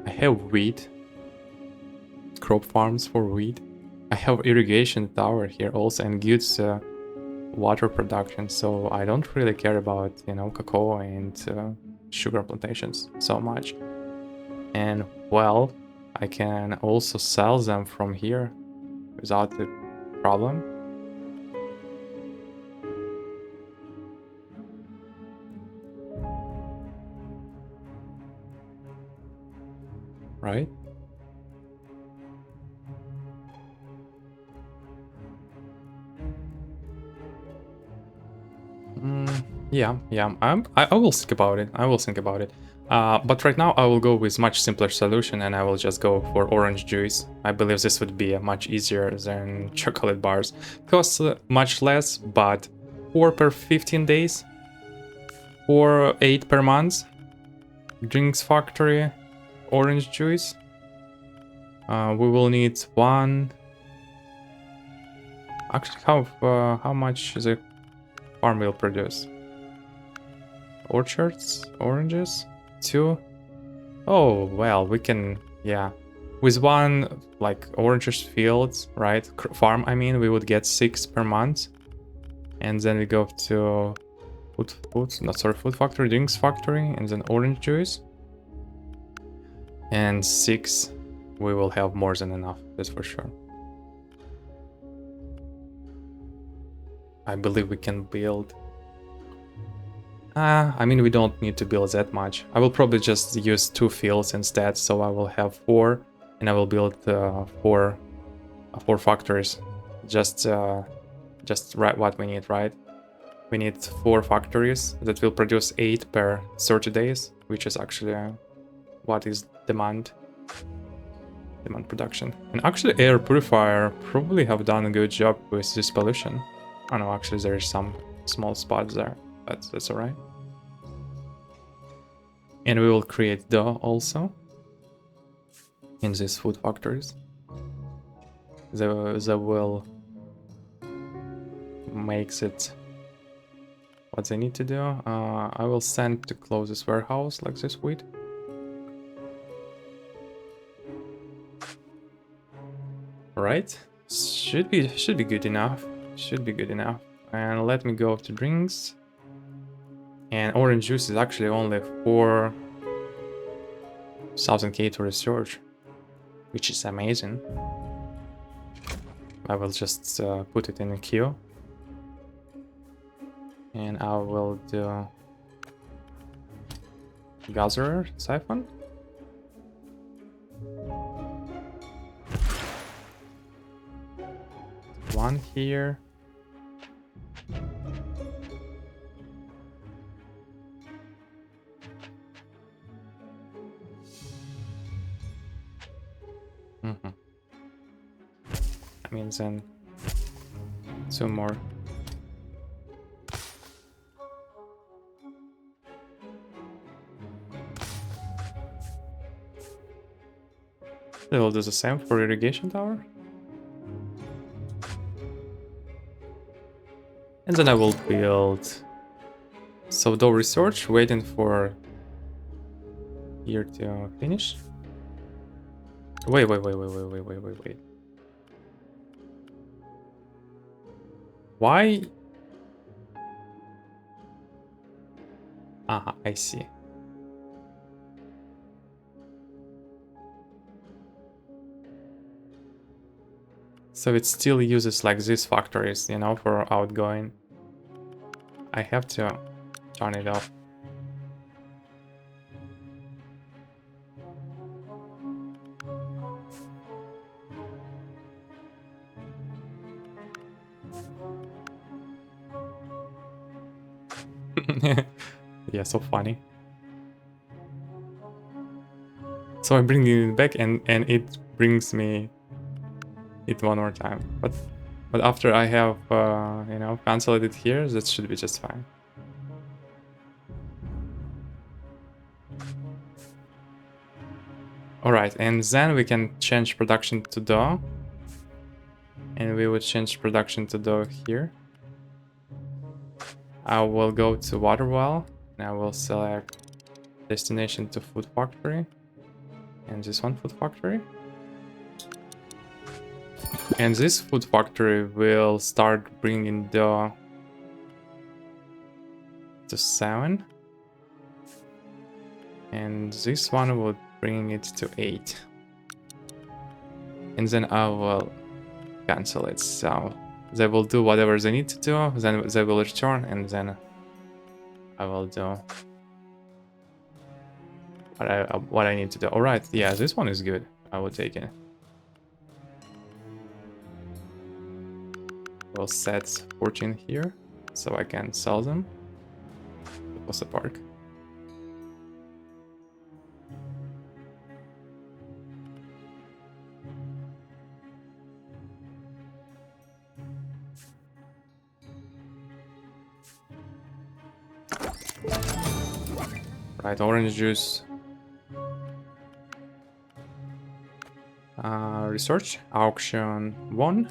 I have wheat, crop farms for wheat. I have irrigation tower here also and good water production, so I don't really care about, you know, cocoa and sugar plantations so much. And well, I can also sell them from here without a problem. Right? Yeah. I will think about it. But right now I will go with much simpler solution and I will just go for orange juice. I believe this would be much easier than chocolate bars. Costs much less, but 4 per 15 days or 8 per month. Drinks factory, orange juice. We will need 1. Actually, how much the farm will produce? Orchards, oranges, 2. Oh well, we can, yeah. With 1 like oranges fields, right? Farm, I mean, we would get 6 per month, and then we go to food factory, drinks factory, and then orange juice. And 6, we will have more than enough, that's for sure. I believe we can build. I mean, we don't need to build that much. I will probably just use 2 fields instead, so I will have 4, and I will build 4 factories. Just right what we need, right? We need 4 factories that will produce 8 per 30 days, which is actually what is demand production. And actually, air purifier probably have done a good job with this pollution. I know, actually, there is some small spots there, but that's alright. And we will create dough also in these food factories. They will makes it what they need to do. I will send to closest warehouse like this wheat. Right, should be good enough. Should be good enough. And let me go to drinks. And orange juice is actually only 4,000k to research, which is amazing. I will just put it in a queue. And I will do gatherer siphon. One here. I mean, then 2 more. They will do the same for irrigation tower. And then I will build sourdough research, waiting for here to finish. Wait. Why? Aha, I see. So it still uses like these factories, you know, for outgoing. I have to turn it off. Yeah, so funny. So I bring it back and it brings me it one more time. But after I have, you know, cancelled it here, that should be just fine. Alright, and then we can change production to dough. And we would change production to dough here. I will go to water well, and I will select destination to food factory. And this one food factory. And this food factory will start bringing dough to 7. And this one will bring it to 8. And then I will cancel it. So they will do whatever they need to do, then they will return, and then I will do what I need to do. Alright, yeah, this one is good. I will take it. We'll set 14 here, so I can sell them. What's the park? Right, orange juice. Research, auction 1.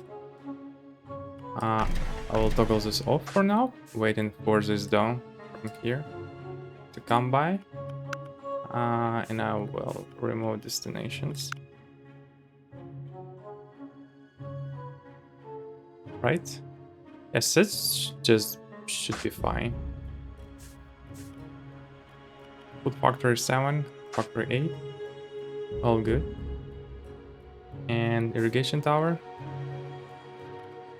I will toggle this off for now, waiting for this dough from here to come by. And I will remove destinations. Right? Yes, this just should be fine. Food factory 7, factory 8. All good. And irrigation tower.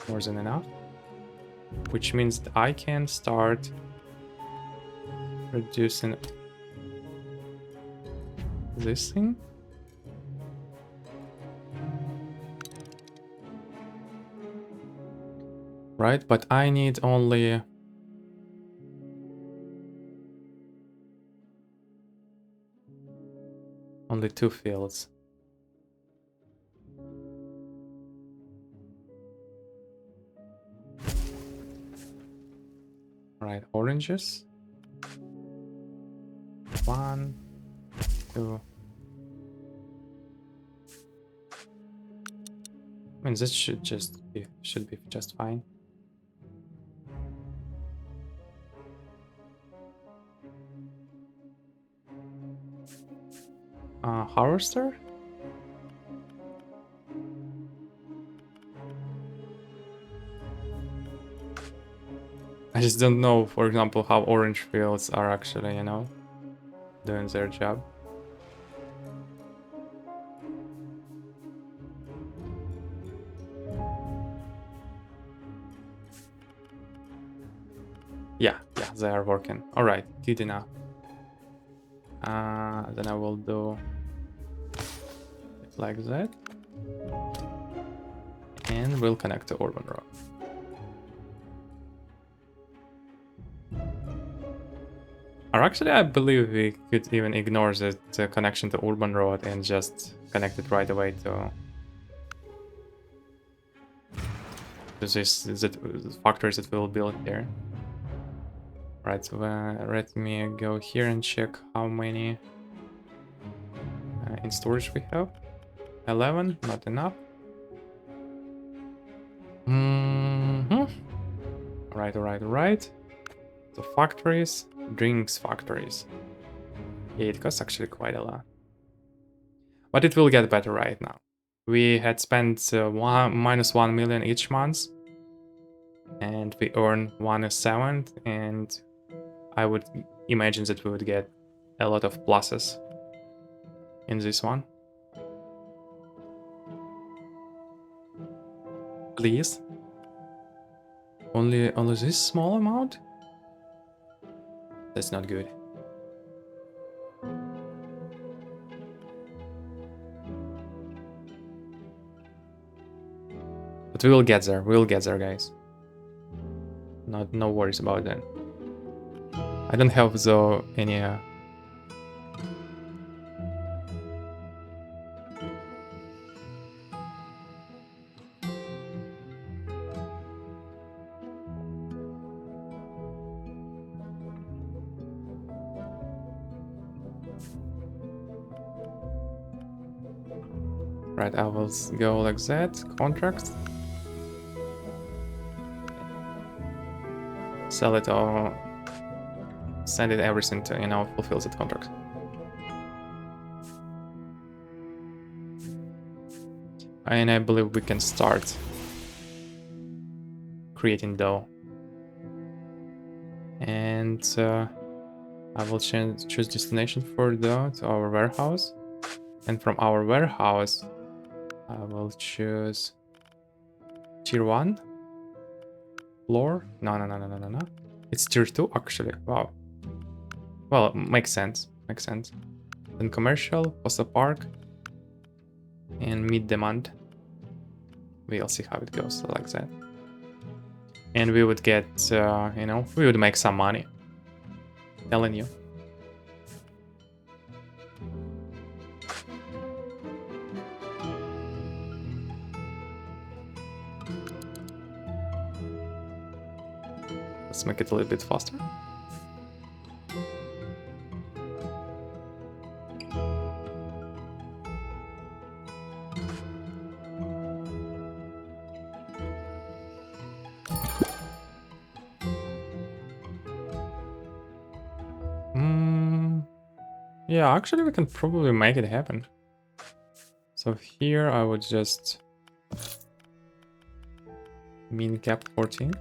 More than enough. Which means that I can start producing this thing. Right, but I need only two fields. Right, oranges. 1, 2. I mean, this should be just fine. Harvester? I just don't know, for example, how orange fields are actually, you know, doing their job. Yeah, they are working. All right, good enough. Then I will do it like that. And we'll connect to Urban Road. Or actually, I believe we could even ignore the connection to Urban Road and just connect it right away to the factories that we'll build here. Right, so let me go here and check how many in storage we have. 11, not enough. Alright. So factories, drinks factories. Yeah, it costs actually quite a lot. But it will get better right now. We had spent -1 million each month. And we earn 1/7, and I would imagine that we would get a lot of pluses in this one. Please. Only this small amount? That's not good. But we will get there. We'll get there, guys. No worries about that. I don't have though any Right, I will go like that. Contract. Sell it or send it everything to, you know, fulfill that contract. And I believe we can start creating dough. And I will choose destination for dough to our warehouse. And from our warehouse, I will choose tier 1 floor. No. It's tier 2 actually. Wow. Well, makes sense. Then commercial, Posta Park, and mid demand. We'll see how it goes like that. And we would get, you know, we would make some money. Telling you. Let's make it a little bit faster. Yeah, actually we can probably make it happen. So here I would just min cap 14.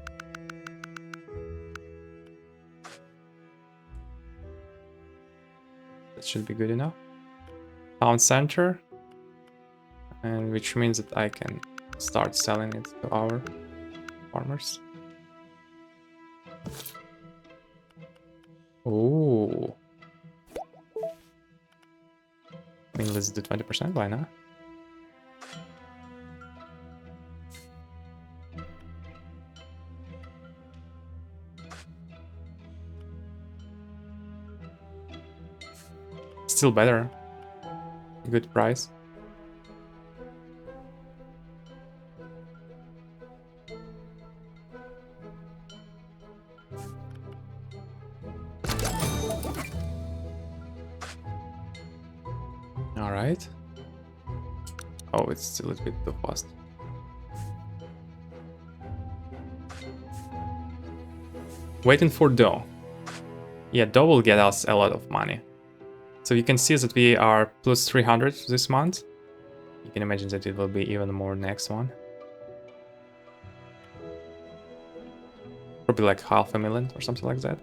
should be good enough. Town center, and which means that I can start selling it to our farmers. Oh, I mean, let's do 20%. Why not? Still better. Good price. All right. Oh, it's still a little bit too fast. Waiting for Dough. Yeah, Dough will get us a lot of money. So you can see that we are plus 300 this month. You can imagine that it will be even more next one. Probably like 500,000 or something like that.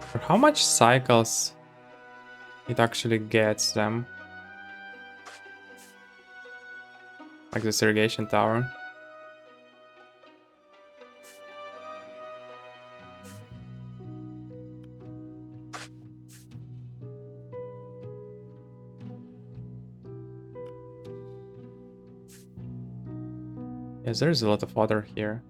For how much cycles it actually gets them? Like this irrigation tower. Yes, there's a lot of water here.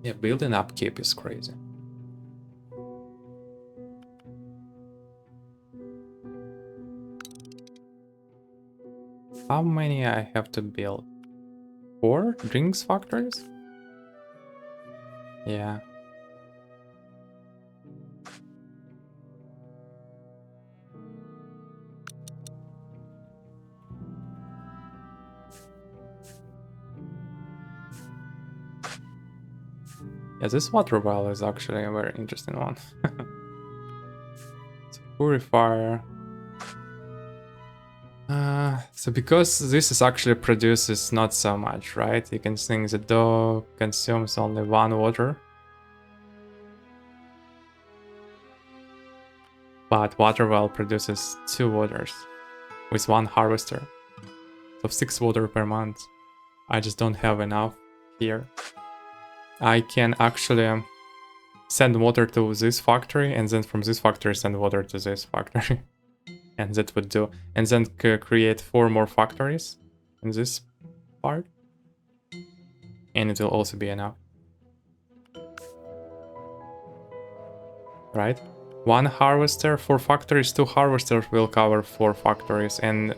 Yeah, building upkeep is crazy. How many I have to build? 4 drinks factories? Yeah. Yeah, this water well is actually a very interesting one. It's a purifier. So because this is actually produces not so much, right? You can think the dough consumes only 1 water. But water well produces 2 waters with 1 harvester. So 6 water per month. I just don't have enough here. I can actually send water to this factory and then from this factory send water to this factory. And that would do. And then create 4 more factories in this part. And it will also be enough. Right? 1 harvester, 4 factories, 2 harvesters will cover 4 factories, and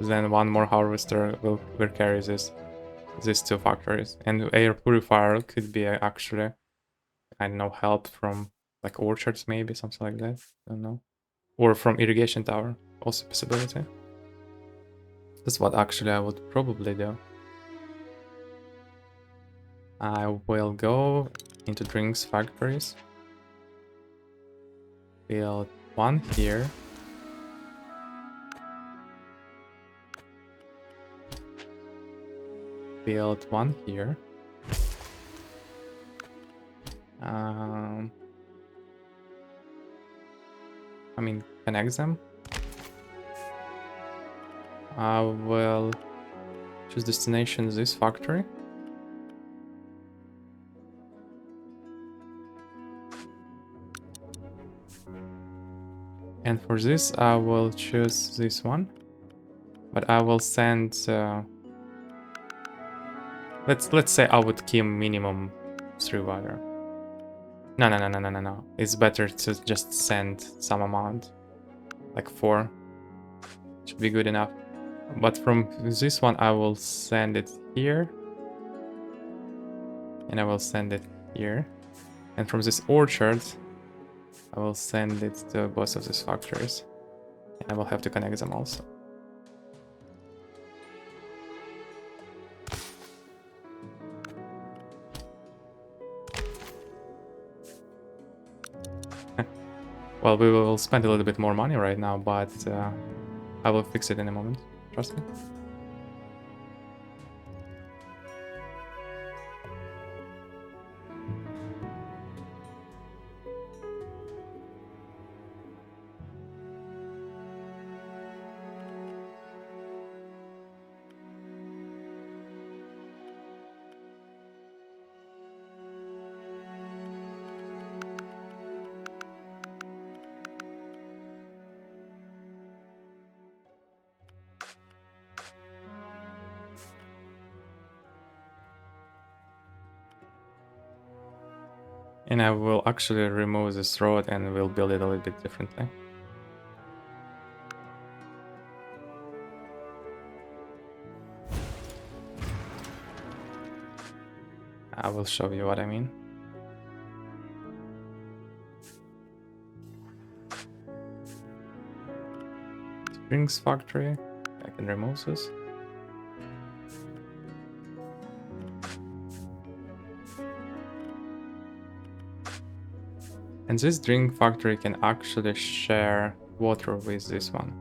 then 1 more harvester will carry these 2 factories. And air purifier could be actually, I don't know, help from like orchards, maybe something like that. I don't know. Or from irrigation tower, also possibility. That's what actually I would probably do. I will go into drinks factories. Build 1 here. Build 1 here. I mean, connect them. I will choose destination this factory. And for this, I will choose this one. But I will send... let's say I would keep minimum 3 water. No. It's better to just send some amount. Like 4. Should be good enough. But from this one, I will send it here. And I will send it here. And from this orchard, I will send it to both of these factories. And I will have to connect them also. Well, we will spend a little bit more money right now, but I will fix it in a moment. Trust me. And I will actually remove this road and we'll build it a little bit differently. I will show you what I mean. Springs factory. I can remove this. And this drink factory can actually share water with this one.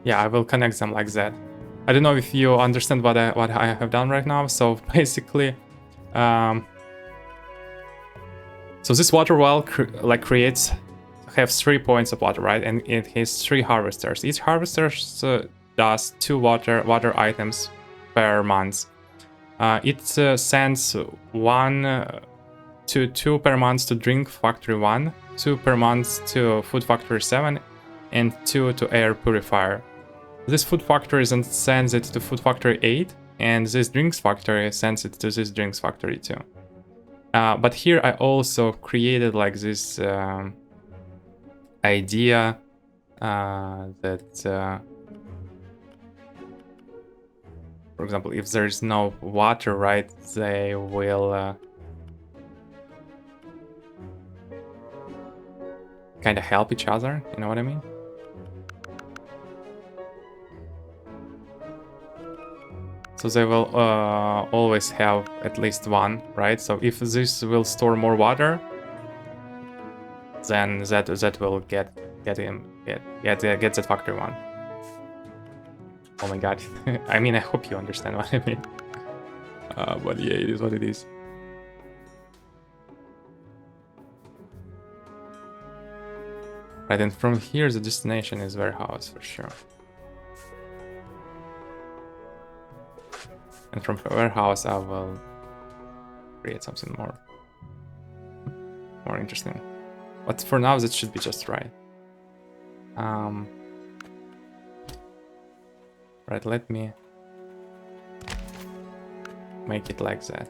Yeah, I will connect them like that. I don't know if you understand what I have done right now. So basically, so this water well have 3 points of water, right? And it has 3 harvesters. Each harvester does 2 water items per month. It sends 2 per month to Drink Factory 1, 2 per month to Food Factory 7, and 2 to Air Purifier. This Food Factory then sends it to Food Factory 8, and this Drinks Factory sends it to this Drinks Factory 2. But here I also created like this idea that, for example, if there's no water, right, they will kind of help each other, you know what I mean? So they will always have at least one, right? So if this will store more water, then that will get that factory 1. Oh my god! I mean, I hope you understand what I mean. But yeah, it is what it is. Right, and from here the destination is warehouse for sure. And from warehouse I will create something more interesting. But for now that should be just right. Right, let me make it like that.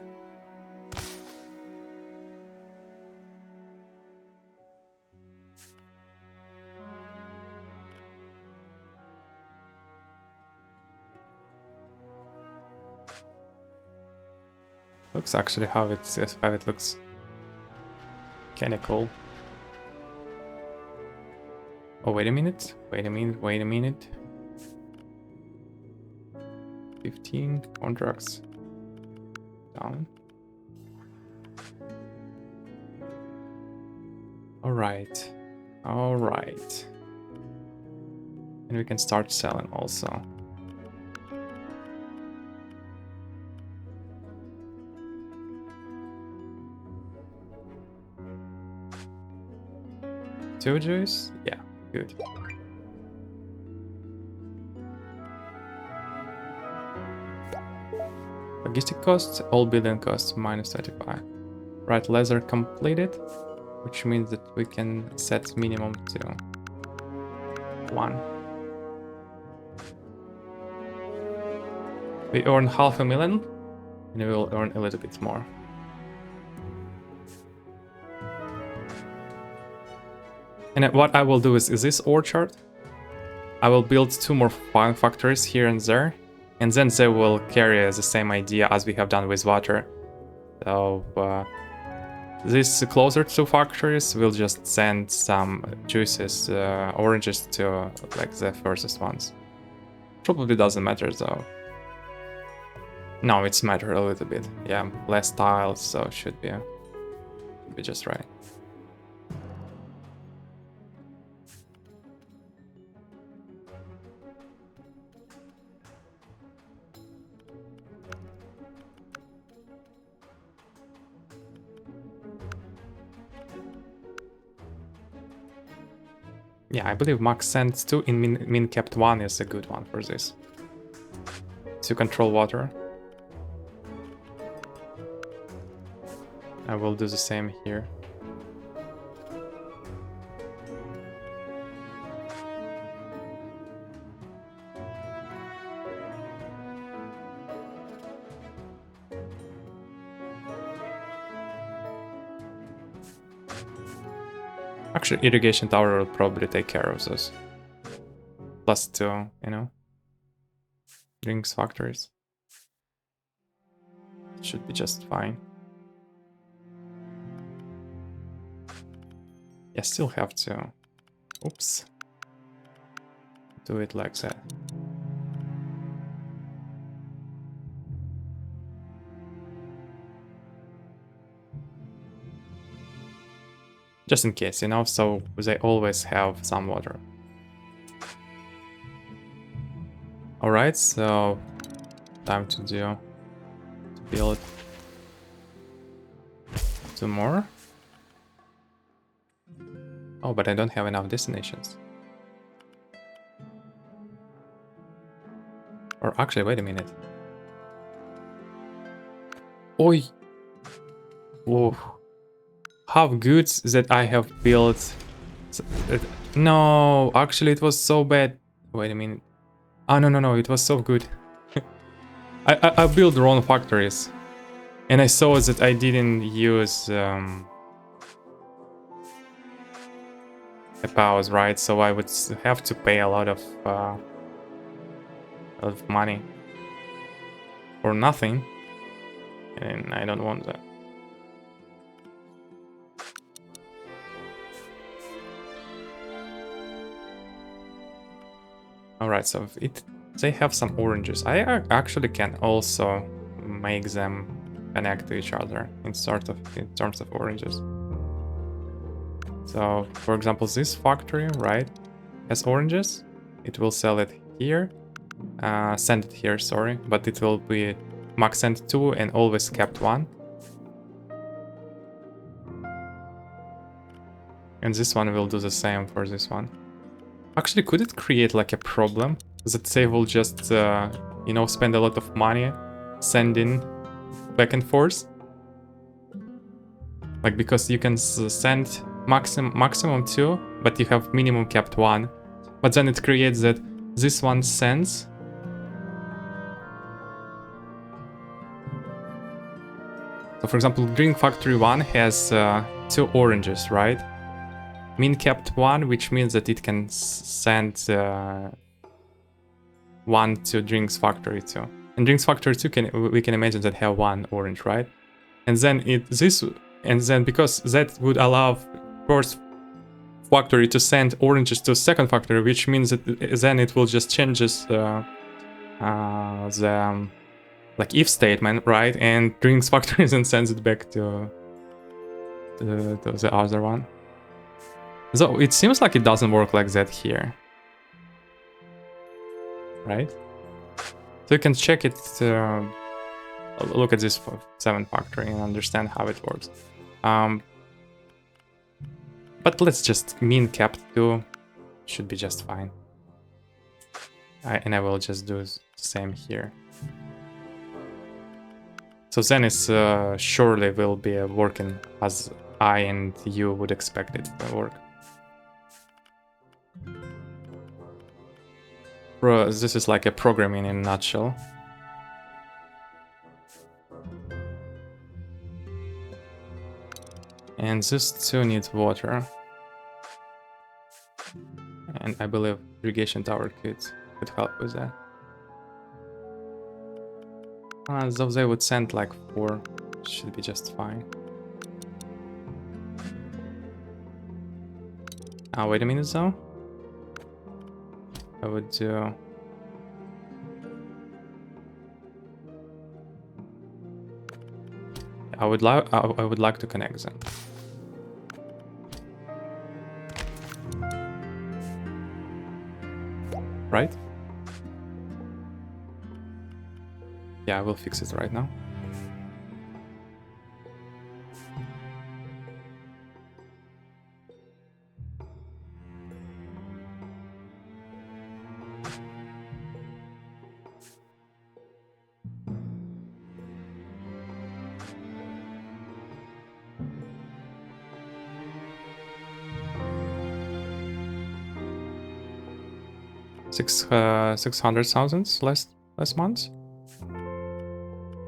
Looks actually how it looks. Kinda cool. Oh, wait a minute. 15 contracts down. Alright. And we can start selling also. 2 juice? Yeah, good. Logistic costs, all building costs minus 35. Right, laser completed, which means that we can set minimum to 1. We earn $500,000 and we will earn a little bit more. And what I will do is this orchard, I will build 2 more factories here and there, and then they will carry the same idea as we have done with water. So these closer 2 factories will just send some juices, oranges to like the furthest ones. Probably doesn't matter though. No, it's matter a little bit. Yeah, less tiles, so should be just right. Yeah, I believe max send 2 in min kept 1 is a good one for this. To control water. I will do the same here. Actually, irrigation tower will probably take care of this. Plus 2, you know, drinks factories. Should be just fine. Yeah, still have to. Oops. Do it like that. Just in case, you know, so they always have some water. Alright, so time to build 2 more. Oh, but I don't have enough destinations. Or actually, wait a minute. Oi! Whoa. How good that I have built... No, actually it was so bad. Wait a minute. Oh, no, it was so good. I built wrong factories. And I saw that I didn't use a pause, right? So I would have to pay a lot of money for nothing. And I don't want that. Alright, so they have some oranges. I actually can also make them connect to each other in terms of oranges. So, for example, this factory, right, has oranges. It will sell it here, send it here, sorry, but it will be max send 2 and always kept 1. And this one will do the same for this one. Actually, could it create like a problem that they will just, you know, spend a lot of money sending back and forth? Like, because you can send maximum 2, but you have minimum kept 1. But then it creates that this one sends. So for example, Drink Factory 1 has 2 oranges, right? Min kept 1, which means that it can send 1 to Drinks Factory 2. And Drinks Factory 2 we can imagine that have 1 orange, right? And then because that would allow first factory to send oranges to second factory, which means that then it will just changes the like if statement, right? And Drinks Factory then sends it back to the other one. So it seems like it doesn't work like that here, right? So you can check it, look at this 7 factory and understand how it works. But let's just min cap 2. Should be just fine. And I will just do the same here. So then it's surely will be working as I and you would expect it to work. This is like a programming in a nutshell. And these two need water. And I believe irrigation tower could help with that. So they would send like 4. Should be just fine. Wait a minute though. I would do... I would like to connect them. Right? Yeah, I will fix it right now. $600,000 last month.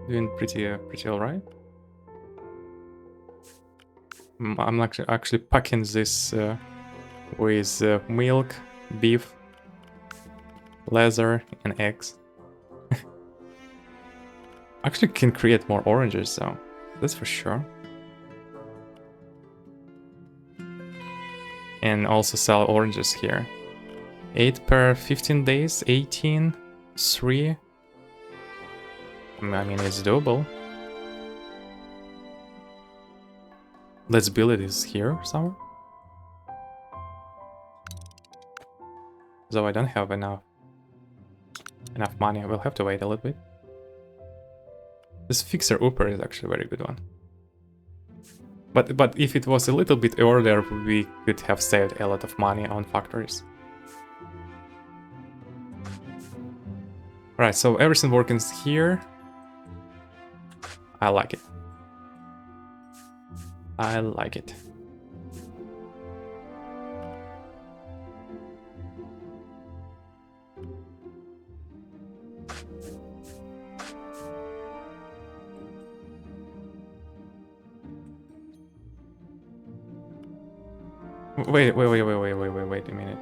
Doing pretty all right. I'm actually packing this with milk, beef, leather, and eggs. Actually, can create more oranges though. That's for sure. And also sell oranges here. 8 per 15 days, 18, 3. I mean, it's doable. Let's build it here somewhere. Though I don't have enough money, I will have to wait a little bit. This fixer Upper is actually a very good one. But if it was a little bit earlier, we could have saved a lot of money on factories. Right, so everything working here. I like it. I like it. Wait a minute.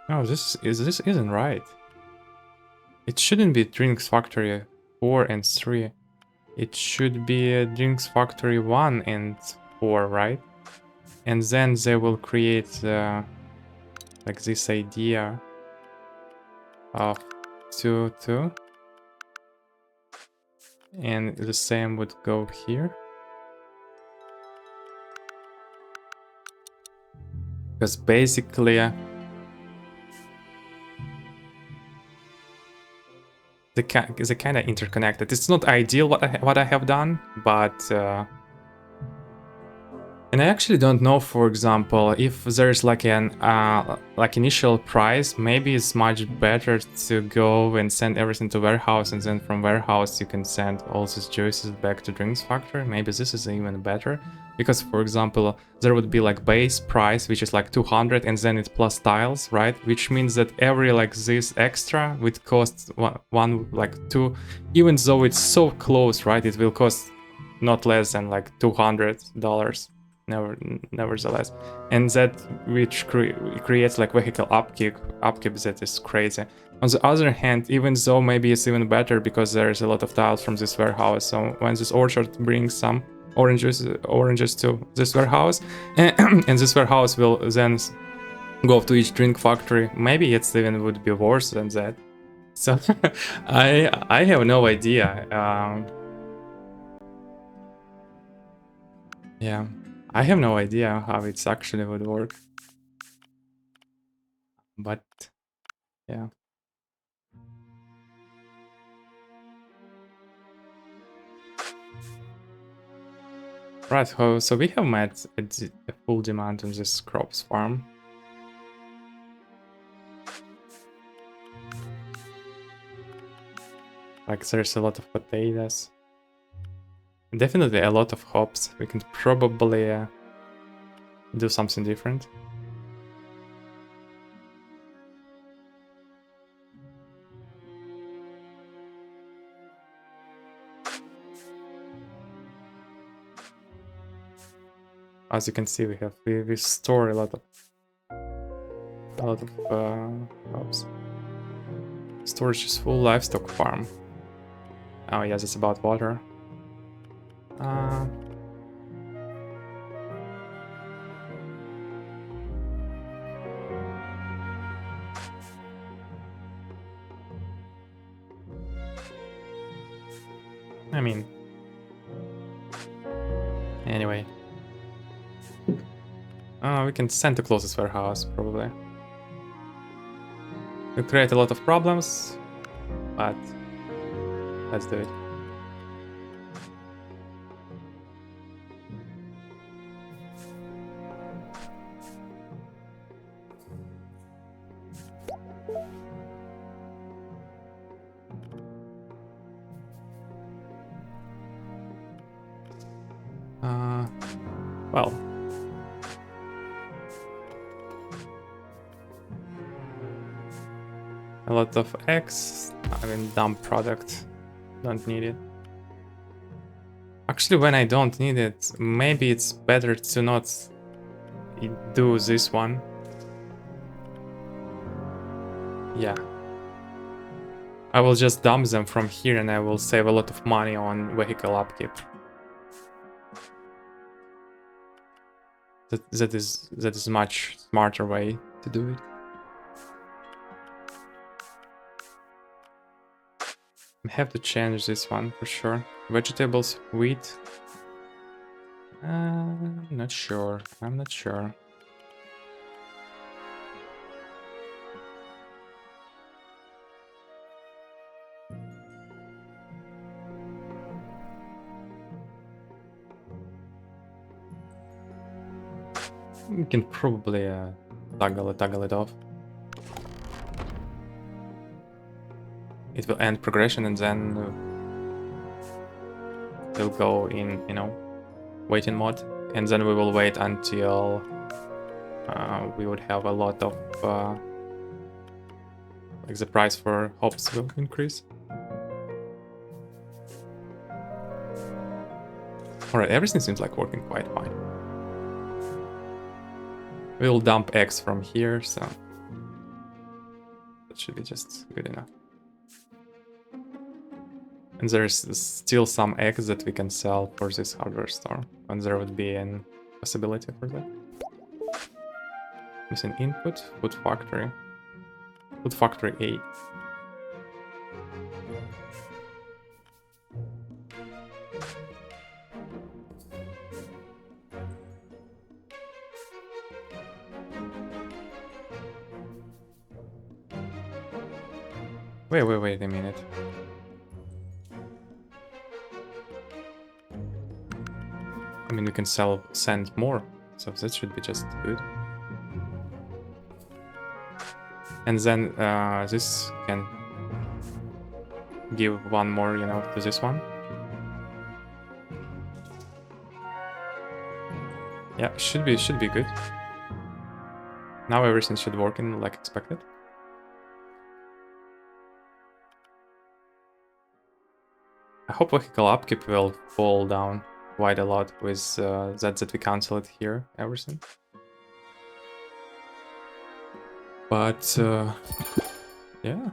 No, this isn't right. It shouldn't be Drinks Factory 4 and 3. It should be Drinks Factory 1 and 4, right? And then they will create like this idea of 2, 2. And the same would go here. Because basically they kind of interconnected. It's not ideal what I have done, but and I actually don't know, for example, if there's like an initial price, maybe it's much better to go and send everything to warehouse, and then from warehouse you can send all these juices back to Drinks Factory. Maybe this is even better, because for example there would be like base price, which is like 200, and then it's plus tiles, right? Which means that every like this extra would cost one like 2, even though it's so close, right? It will cost not less than like $200. Nevertheless, and that which creates like vehicle upkeep that is crazy. On the other hand, even though maybe it's even better because there's a lot of tiles from this warehouse, so when this orchard brings some oranges to this warehouse, and this warehouse will then go to each drink factory, maybe it's even would be worse than that. So I have no idea. Yeah, I have no idea how it's actually would work. But yeah. Right, so we have met a full demand on this crops farm. Like there's a lot of potatoes. Definitely a lot of hops. We can probably do something different. As you can see, we store a lot of hops. Storage is full. Livestock farm. Oh yes, it's about water. Uh, I mean, anyway. We can send to closest warehouse, probably. It'll create a lot of problems, but let's do it. Well, a lot of eggs. I mean, dump product. Don't need it. Actually, when I don't need it, maybe it's better to not do this one. Yeah. I will just dump them from here and I will save a lot of money on vehicle upkeep. That is much smarter way to do it. I have to change this one for sure. Vegetables, wheat. Not sure. I'm not sure. We can probably toggle it off. It will end progression and then it'll go in, waiting mode. And then we will wait until we would have a lot of like the price for hops will increase. Alright, everything seems like working quite fine. We'll dump eggs from here, so that should be just good enough. And there's still some eggs that we can sell for this hardware store, and there would be a possibility for that. Missing input, food factory. Food factory 8. Wait a minute. I mean, we can send more, so that should be just good. And then this can give one more, to this one. Yeah, should be good. Now everything should work in like expected. I hope vehicle upkeep will fall down quite a lot with that we cancel it here, everything. But yeah.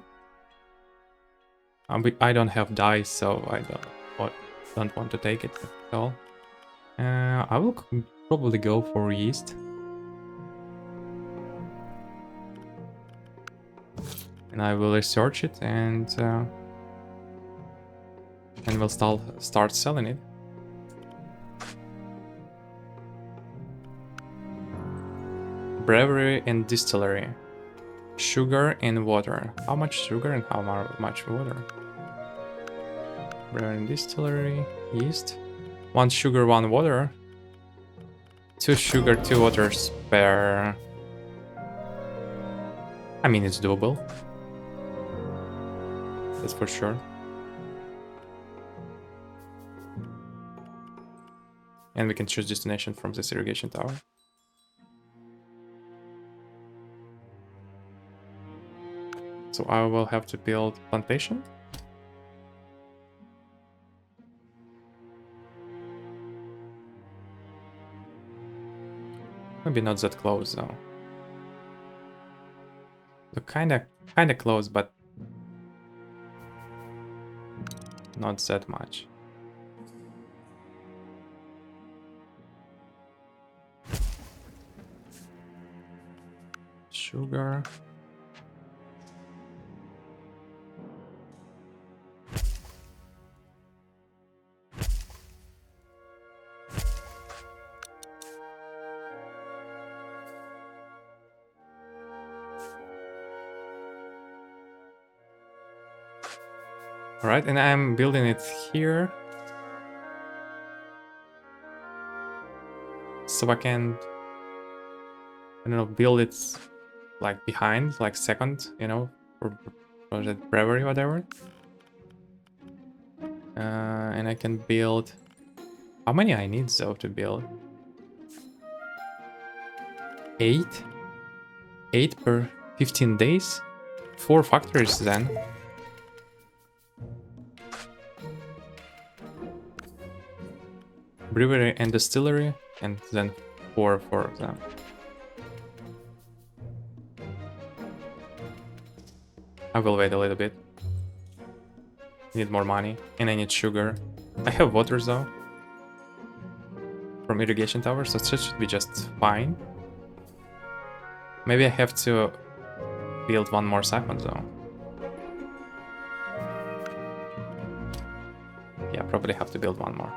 I don't have dice, so I don't want to take it at all. I will probably go for yeast. And I will research it and we'll start selling it. Brewery and distillery. Sugar and water. How much sugar and how much water? Brewery and distillery. Yeast. 1 sugar, 1 water. 2 sugar, 2 water spare. I mean, it's doable. That's for sure. And we can choose destination from this irrigation tower. So I will have to build plantation. Maybe not that close though. So kinda close, but not that much. Sugar. All right, and I'm building it here. So I can, I don't know, build it like behind, like second, you know, for the brewery, whatever. And I can build, how many I need though to build? 8? 8 per 15 days? 4 factories then. Brewery and distillery, and then 4 of them. I will wait a little bit. Need more money, and I need sugar. I have water though from irrigation tower, so it should be just fine. Maybe I have to build 1 more siphon though. Yeah, probably have to build 1 more.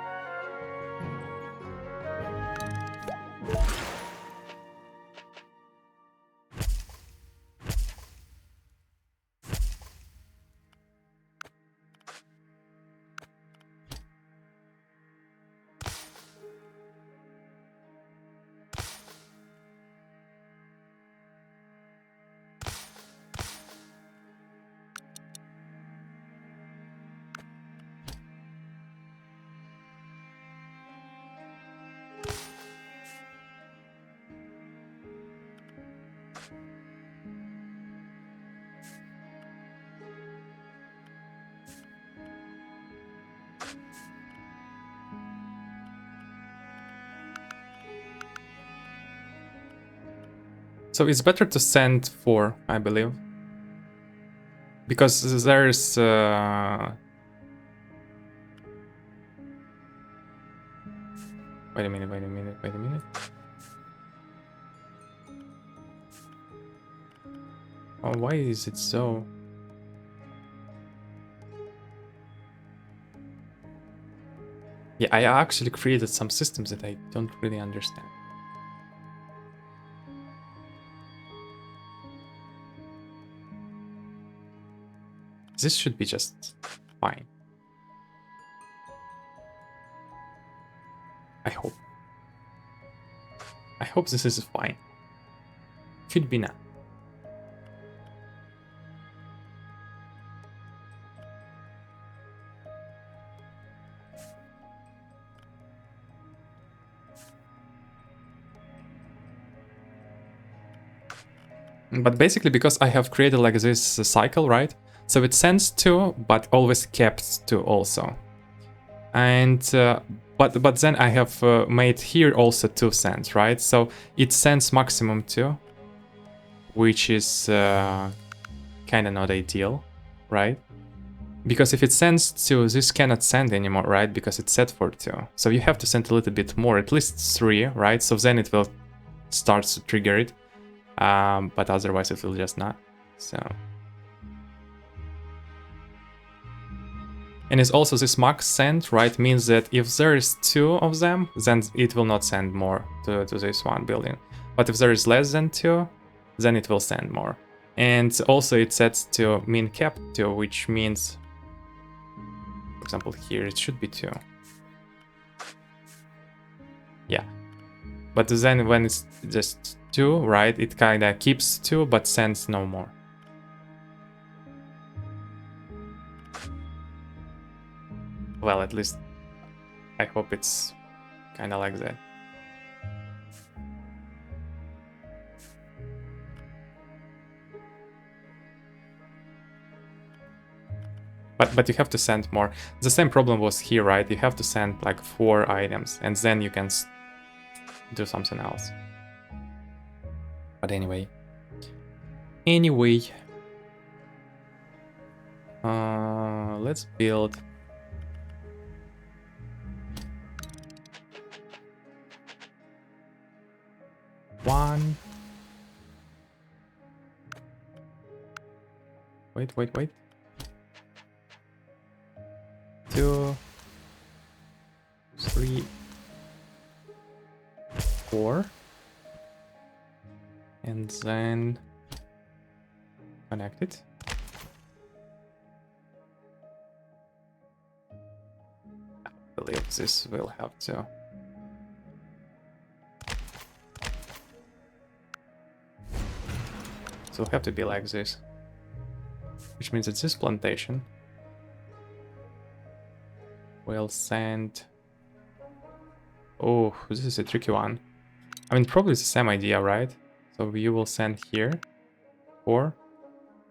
So it's better to send 4, I believe. Because there's... Wait a minute. Oh, why is it so... Yeah, I actually created some systems that I don't really understand. This should be just fine. I hope. I hope this is fine. Should be not. But basically, because I have created like this cycle, right? So it sends 2, but always kept 2 also. And but then I have made here also 2 sends, right? So it sends maximum 2, which is kind of not ideal, right? Because if it sends 2, this cannot send anymore, right? Because it's set for 2. So you have to send a little bit more, at least 3, right? So then it will start to trigger it. But otherwise it will just not. So, and it's also this max send, right? Means that if there is 2 of them, then it will not send more to this one building. But if there is less than 2, then it will send more. And also it sets to min cap 2, which means, for example, here it should be 2. Yeah. But then when it's just 2, right, it kind of keeps 2 but sends no more. Well, at least I hope it's kind of like that. But you have to send more. The same problem was here, right? You have to send like 4 items and then you can do something else. But anyway. Let's build. One. Wait. 2, 3, 4, and then connect it. I believe this will have to. So it'll have to be like this, which means that this plantation will send. Oh, this is a tricky one. I mean, probably it's the same idea, right? So you will send here 4,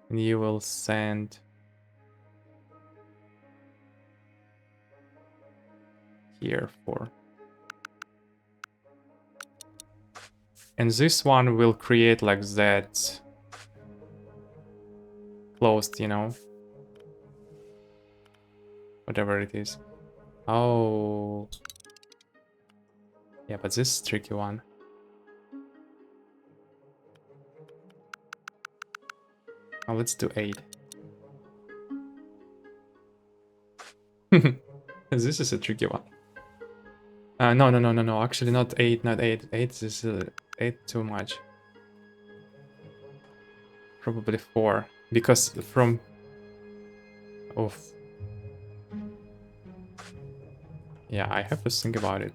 and you will send here 4. And this one will create like that closed, you know, whatever it is. Oh, yeah, but this is a tricky one. Oh, let's do 8. This is a tricky one. No. Actually, not 8. 8 is 8 too much. Probably 4, because from. Oh. Yeah, I have to think about it.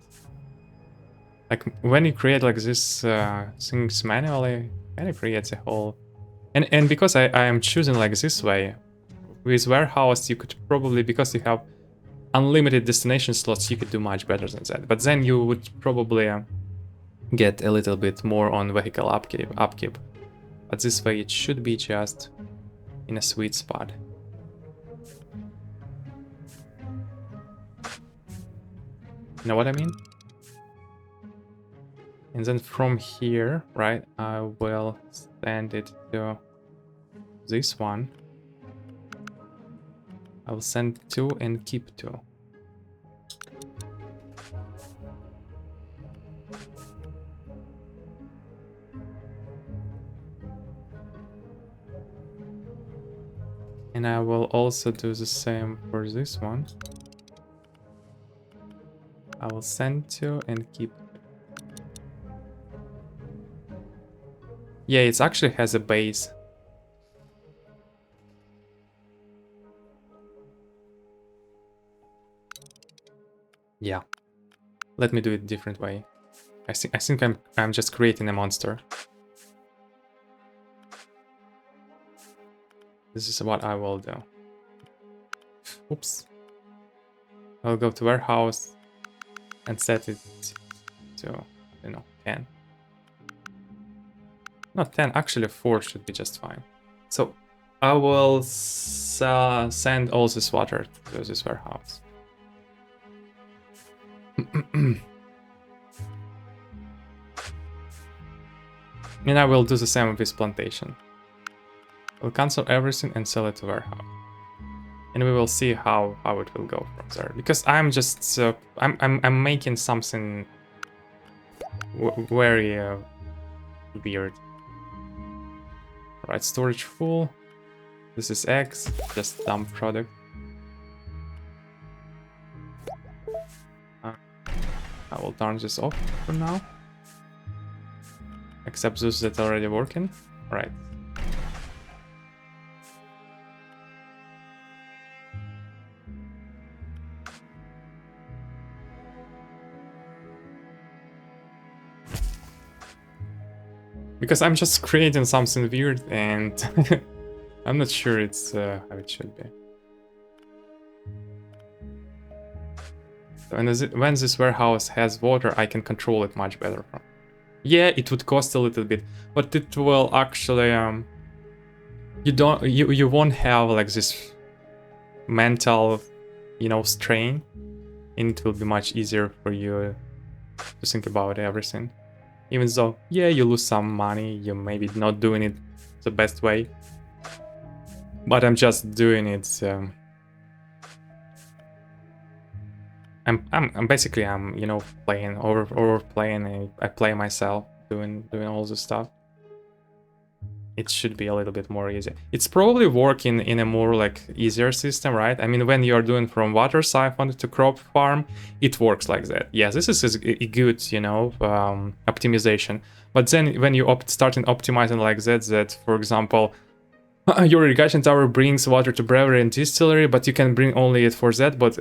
Like when you create like this things manually, kind of creates a whole. And because I am choosing like this way, with warehouse you could probably, because you have unlimited destination slots, you could do much better than that. But then you would probably get a little bit more on vehicle upkeep. But this way it should be just in a sweet spot. You know what I mean? And then from here, right, I will send it to this one. I will send 2 and keep 2. And I will also do the same for this one. I will send 2 and keep. Yeah, it actually has a base. Yeah. Let me do it a different way. I think I'm just creating a monster. This is what I will do. Oops. I'll go to warehouse and set it to, 10. Not 10, actually 4 should be just fine. So I will send all this water to this warehouse. And I will do the same with this plantation. We'll cancel everything and sell it to warehouse. And we will see how it will go from there. Because I'm just I'm making something very weird. Right, storage full. This is X, just dump product. I will turn this off for now. Except those that are already working. Right. Because I'm just creating something weird and I'm not sure it's how it should be. So when this warehouse has water, I can control it much better. Yeah, it would cost a little bit, but it will actually you won't have like this mental, you know, strain, and it will be much easier for you to think about everything. Even though, yeah, you lose some money, you maybe not doing it the best way, but I'm just doing it. I'm basically you know, playing overplaying. I play myself doing all this stuff. It should be a little bit more easy. It's probably working in a more like easier system, right? I mean, when you're doing from water siphon to crop farm, it works like that. Yeah, this is a good, you know, optimization. But then when you starting optimizing like that, for example, your irrigation tower brings water to brewery and distillery, but you can bring only it for that, but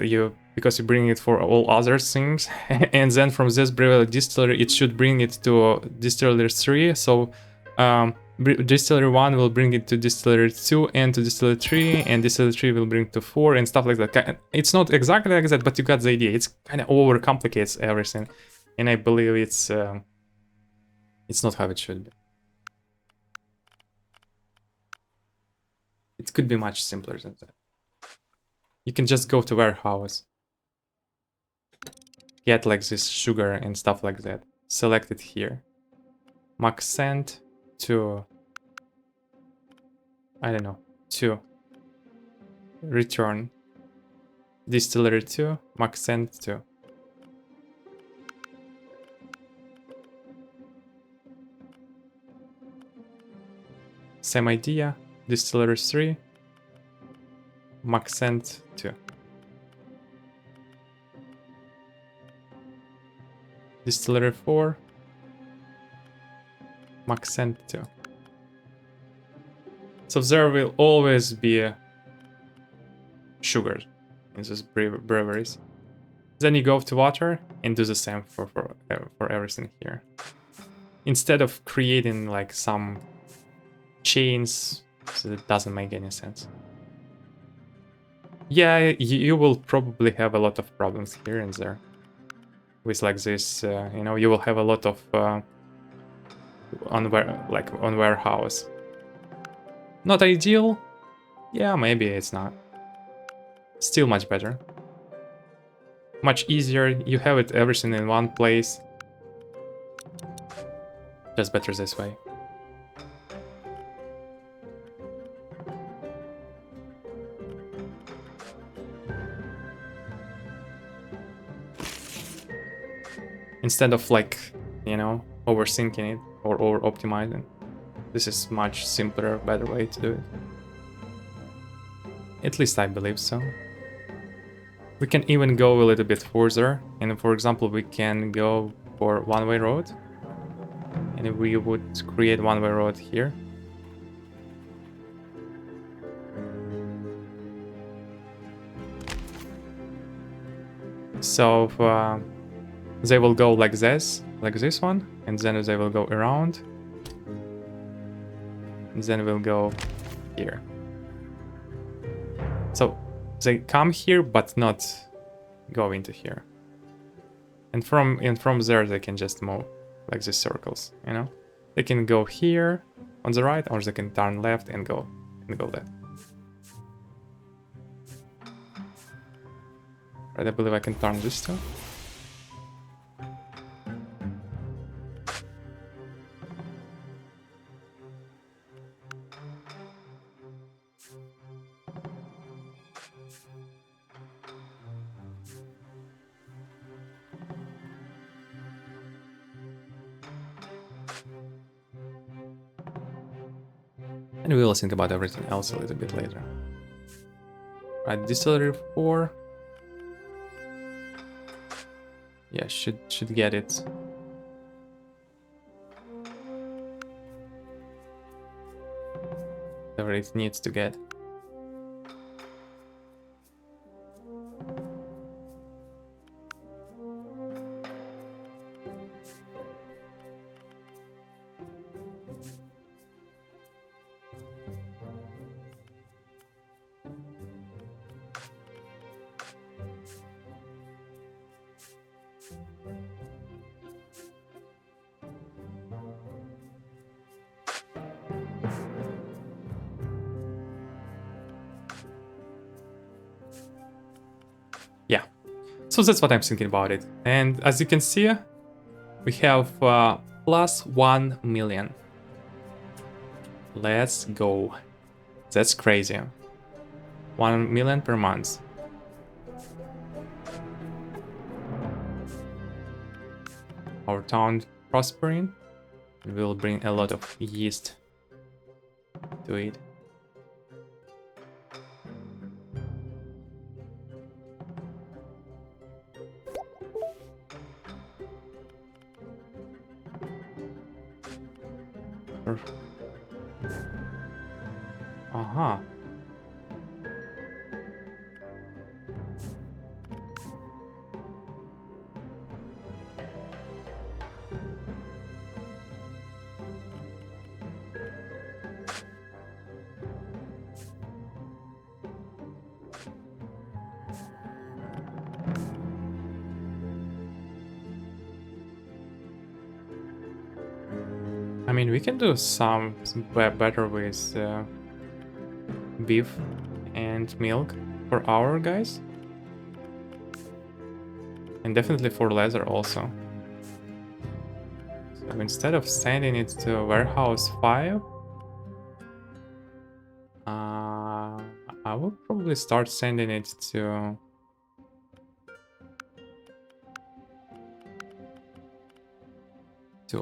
because you bring it for all other things, and then from this brewery distillery, it should bring it to distillery 3. So distillery 1 will bring it to distillery 2 and to distillery 3, and distillery 3 will bring to 4 and stuff like that. It's not exactly like that, but you got the idea. It's kind of overcomplicates everything, and I believe it's not how it should be. It could be much simpler than that. You can just go to warehouse, get like this sugar and stuff like that. Select it here. Max send to, I don't know, to return distillery 2, max send to. Same idea, distillery 3, max send to. Distillery 4, max send to. So there will always be sugar in these breweries. Then you go to water and do the same for everything here. Instead of creating like some chains, so it doesn't make any sense. Yeah, you will probably have a lot of problems here and there with like this. You know, you will have a lot of on warehouse. Not ideal. Yeah, maybe it's not. Still much better. Much easier. You have it everything in one place. Just better this way. Instead of like, you know, overthinking it or over optimizing. This is much simpler, better way to do it. At least I believe so. We can even go a little bit further, and for example, we can go for one-way road, and we would create one-way road here. So they will go like this one, and then they will go around, and then we'll go here. So they come here, but not go into here. And from there, they can just move like these circles, you know? They can go here on the right, or they can turn left and go left. Right, I believe I can turn this too. And we will think about everything else a little bit later. Right, distillery 4. Yeah, should get it. whatever it needs to get. Yeah, so that's what I'm thinking about it. And as you can see, we have plus 1 million. Let's go. That's crazy. 1 million per month. Our town prospering will bring a lot of yeast to it. Uh-huh. I mean, we can do some better with beef and milk for our guys. And definitely for leather also. So instead of sending it to warehouse 5, I will probably start sending it to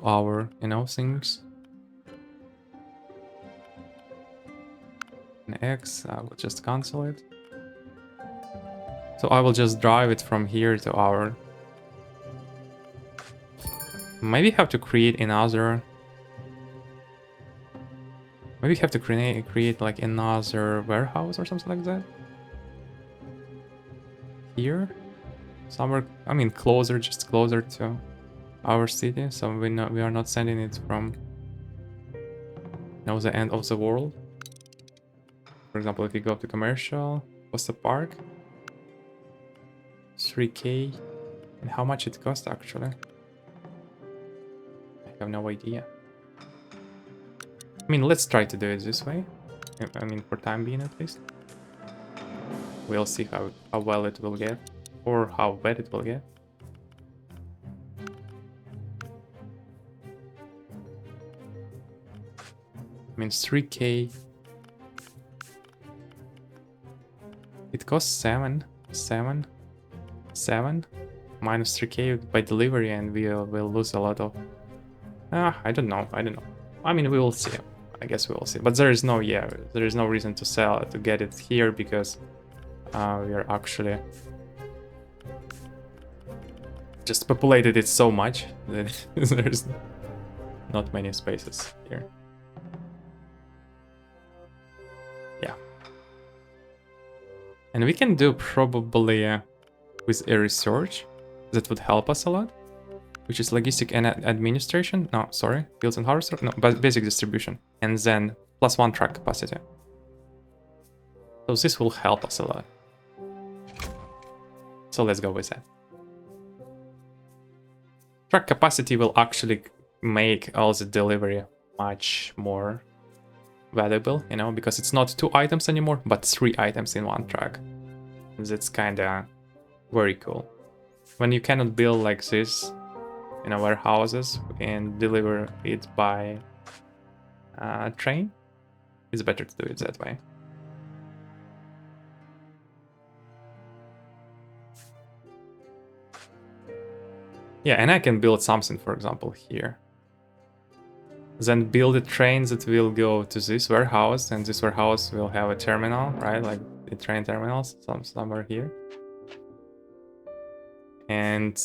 our, things. An X, I will just cancel it. So I will just drive it from here to our... Maybe have to create another... Maybe have to create like another warehouse or something like that. Here? Somewhere, I mean closer, just closer to our city, so we are not sending it from the end of the world. For example, if you go to commercial, Costa Park, 3K, and how much it costs actually? I have no idea. I mean, let's try to do it this way. I mean, for time being at least. We'll see how well it will get, or how bad it will get. I mean, 3K. It costs 7 minus 3K by delivery, and we'll lose a lot of... I don't know. I mean, we will see. I guess we will see. But there is no reason to sell to get it here, because we are actually just populated it so much that there's not many spaces here. Yeah. And we can do probably with a research that would help us a lot, which is logistic and administration. No, sorry, fields and harvester. No, but basic distribution, and then +1 truck capacity. So this will help us a lot. So let's go with that. Truck capacity will actually make all the delivery much more valuable, because it's not 2 items anymore, but 3 items in 1 truck. That's kinda very cool. When you cannot build like this in warehouses and deliver it by train, it's better to do it that way. Yeah, and I can build something, for example, here. Then build a train that will go to this warehouse, and this warehouse will have a terminal, right? Like the train terminals, somewhere here. And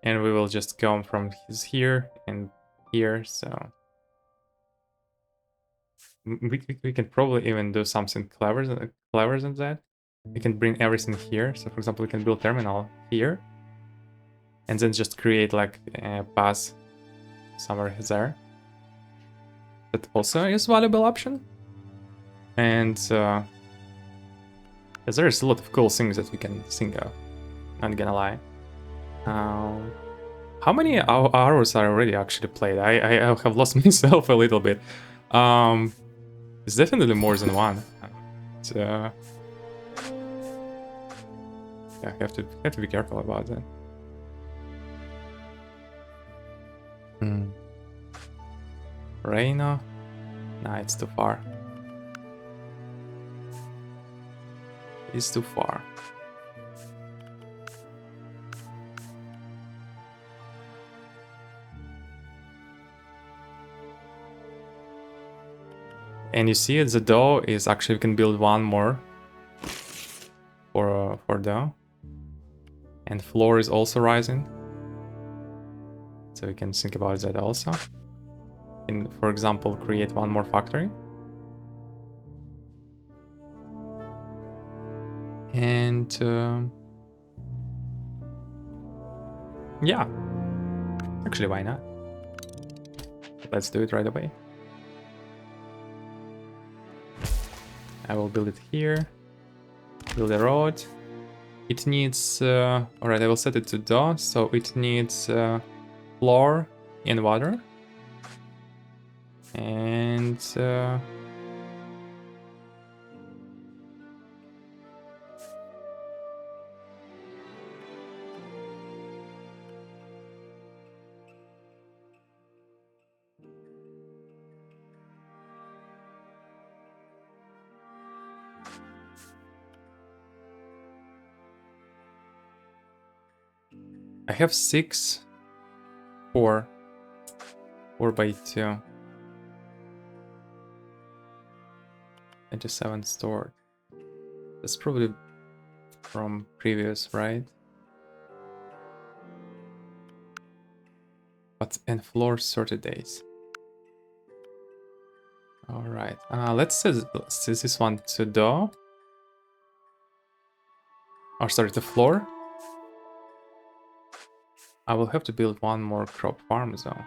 we will just come from here and here, so We can probably even do something clever than that. We can bring everything here. So for example, we can build terminal here, and then just create like a path somewhere there. That also is a valuable option. And there's a lot of cool things that we can think of. Not gonna lie. How many hours are already actually played? I have lost myself a little bit. It's definitely more than one. Yeah, have to be careful about that. Reino? Nah, it's too far. It's too far. And you see the dough is actually, we can build one more for dough. And floor is also rising. So we can think about that also. And for example, create one more factory. And yeah, actually, why not? Let's do it right away. I will build it here. Build a road. It needs, alright, I will set it to dough, so it needs flour and water. And I have 6, 4 by 2. 27 stored. That's probably from previous, right? But and floor 30 days. All right. Let's set this one to dough. Or sorry, to floor. I will have to build one more crop farm though.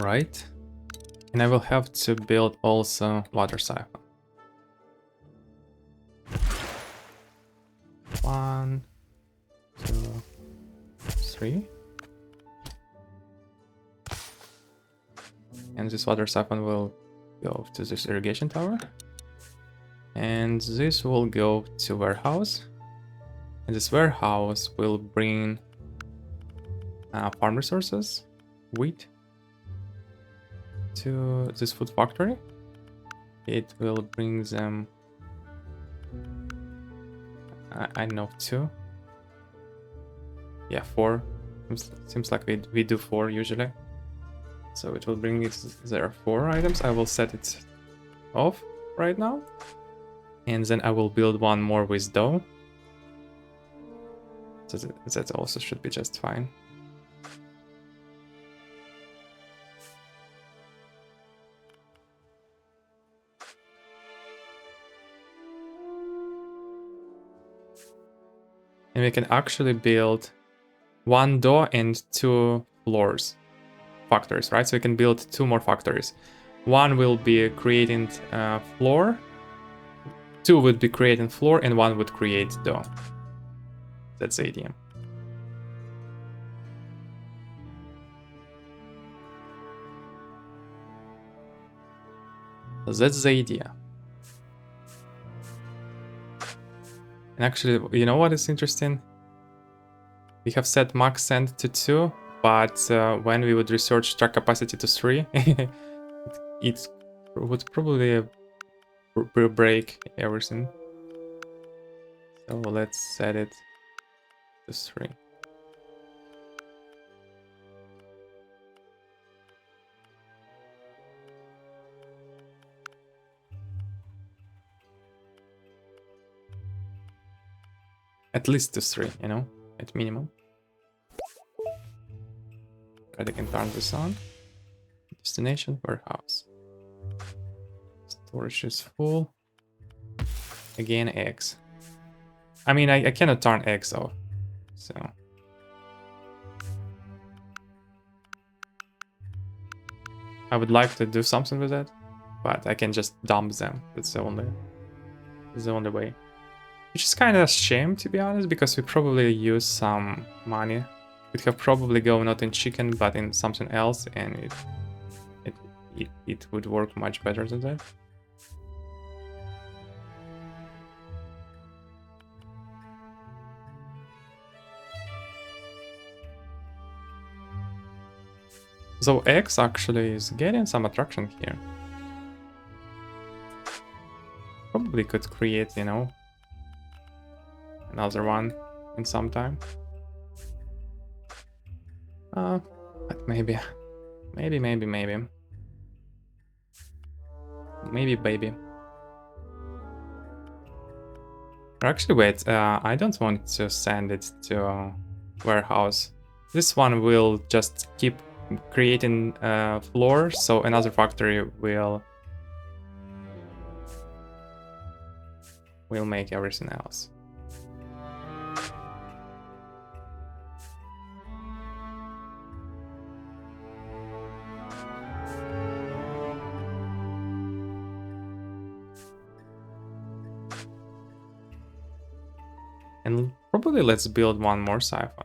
Right. And I will have to build also water siphon. 1, 2, 3. And this water siphon will go to this irrigation tower. And this will go to warehouse. And this warehouse will bring farm resources, wheat, to this food factory. It will bring them, I know, 2. Yeah, 4. Seems like we do 4 usually. So it will bring it there 4 items. I will set it off right now. And then I will build one more with dough. So that also should be just fine. And we can actually build 1 dough and 2 floors factories, right? So we can build 2 more factories. One will be creating floor, 2 would be creating floor, and 1 would create dough. That's the idea. So that's the idea. And actually, you know what is interesting? We have set max send to 2, but when we would research truck capacity to 3, it would probably break everything. So let's set it to 3. At least to 3, you know, at minimum. I can turn this on. Destination warehouse. Storage is full. Again, X. I mean, I cannot turn X off, so. I would like to do something with that, but I can just dump them. That's the only way. Which is kind of a shame, to be honest, because we probably use some money. We'd have probably go not in chicken, but in something else, and it would work much better than that. So X actually is getting some attraction here. Probably could create, you know, another one in some time. But maybe. Maybe baby. Or actually, wait, I don't want to send it to a warehouse. This one will just keep creating floors, so another factory will make everything else. And probably let's build one more siphon.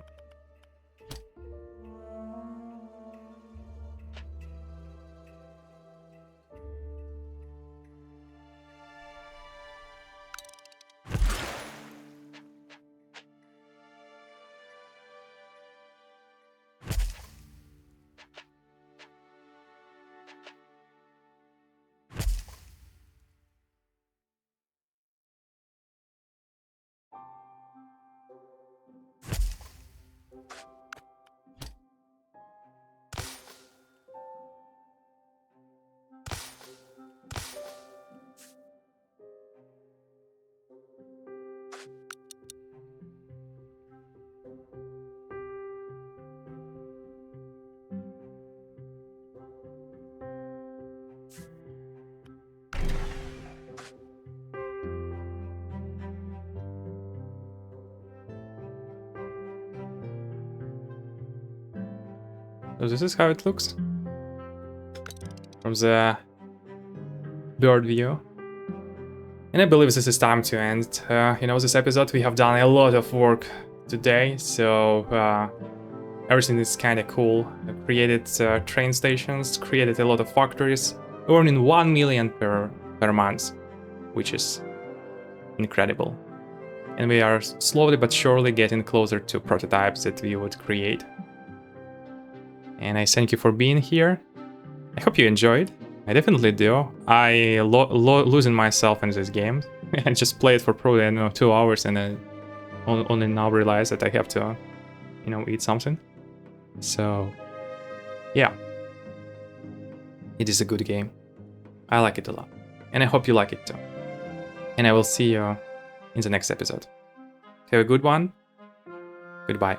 So this is how it looks from the bird view. And I believe this is time to end, you know, this episode. We have done a lot of work today, so everything is kind of cool. I created train stations, created a lot of factories, earning 1 million per month, which is incredible. And we are slowly but surely getting closer to prototypes that we would create. And I thank you for being here. I hope you enjoyed. I definitely do. I losing myself in this game. I just played for probably, I don't know, 2 hours, and I only now realize that I have to, you know, eat something. So, yeah. It is a good game. I like it a lot. And I hope you like it too. And I will see you in the next episode. Have a good one. Goodbye.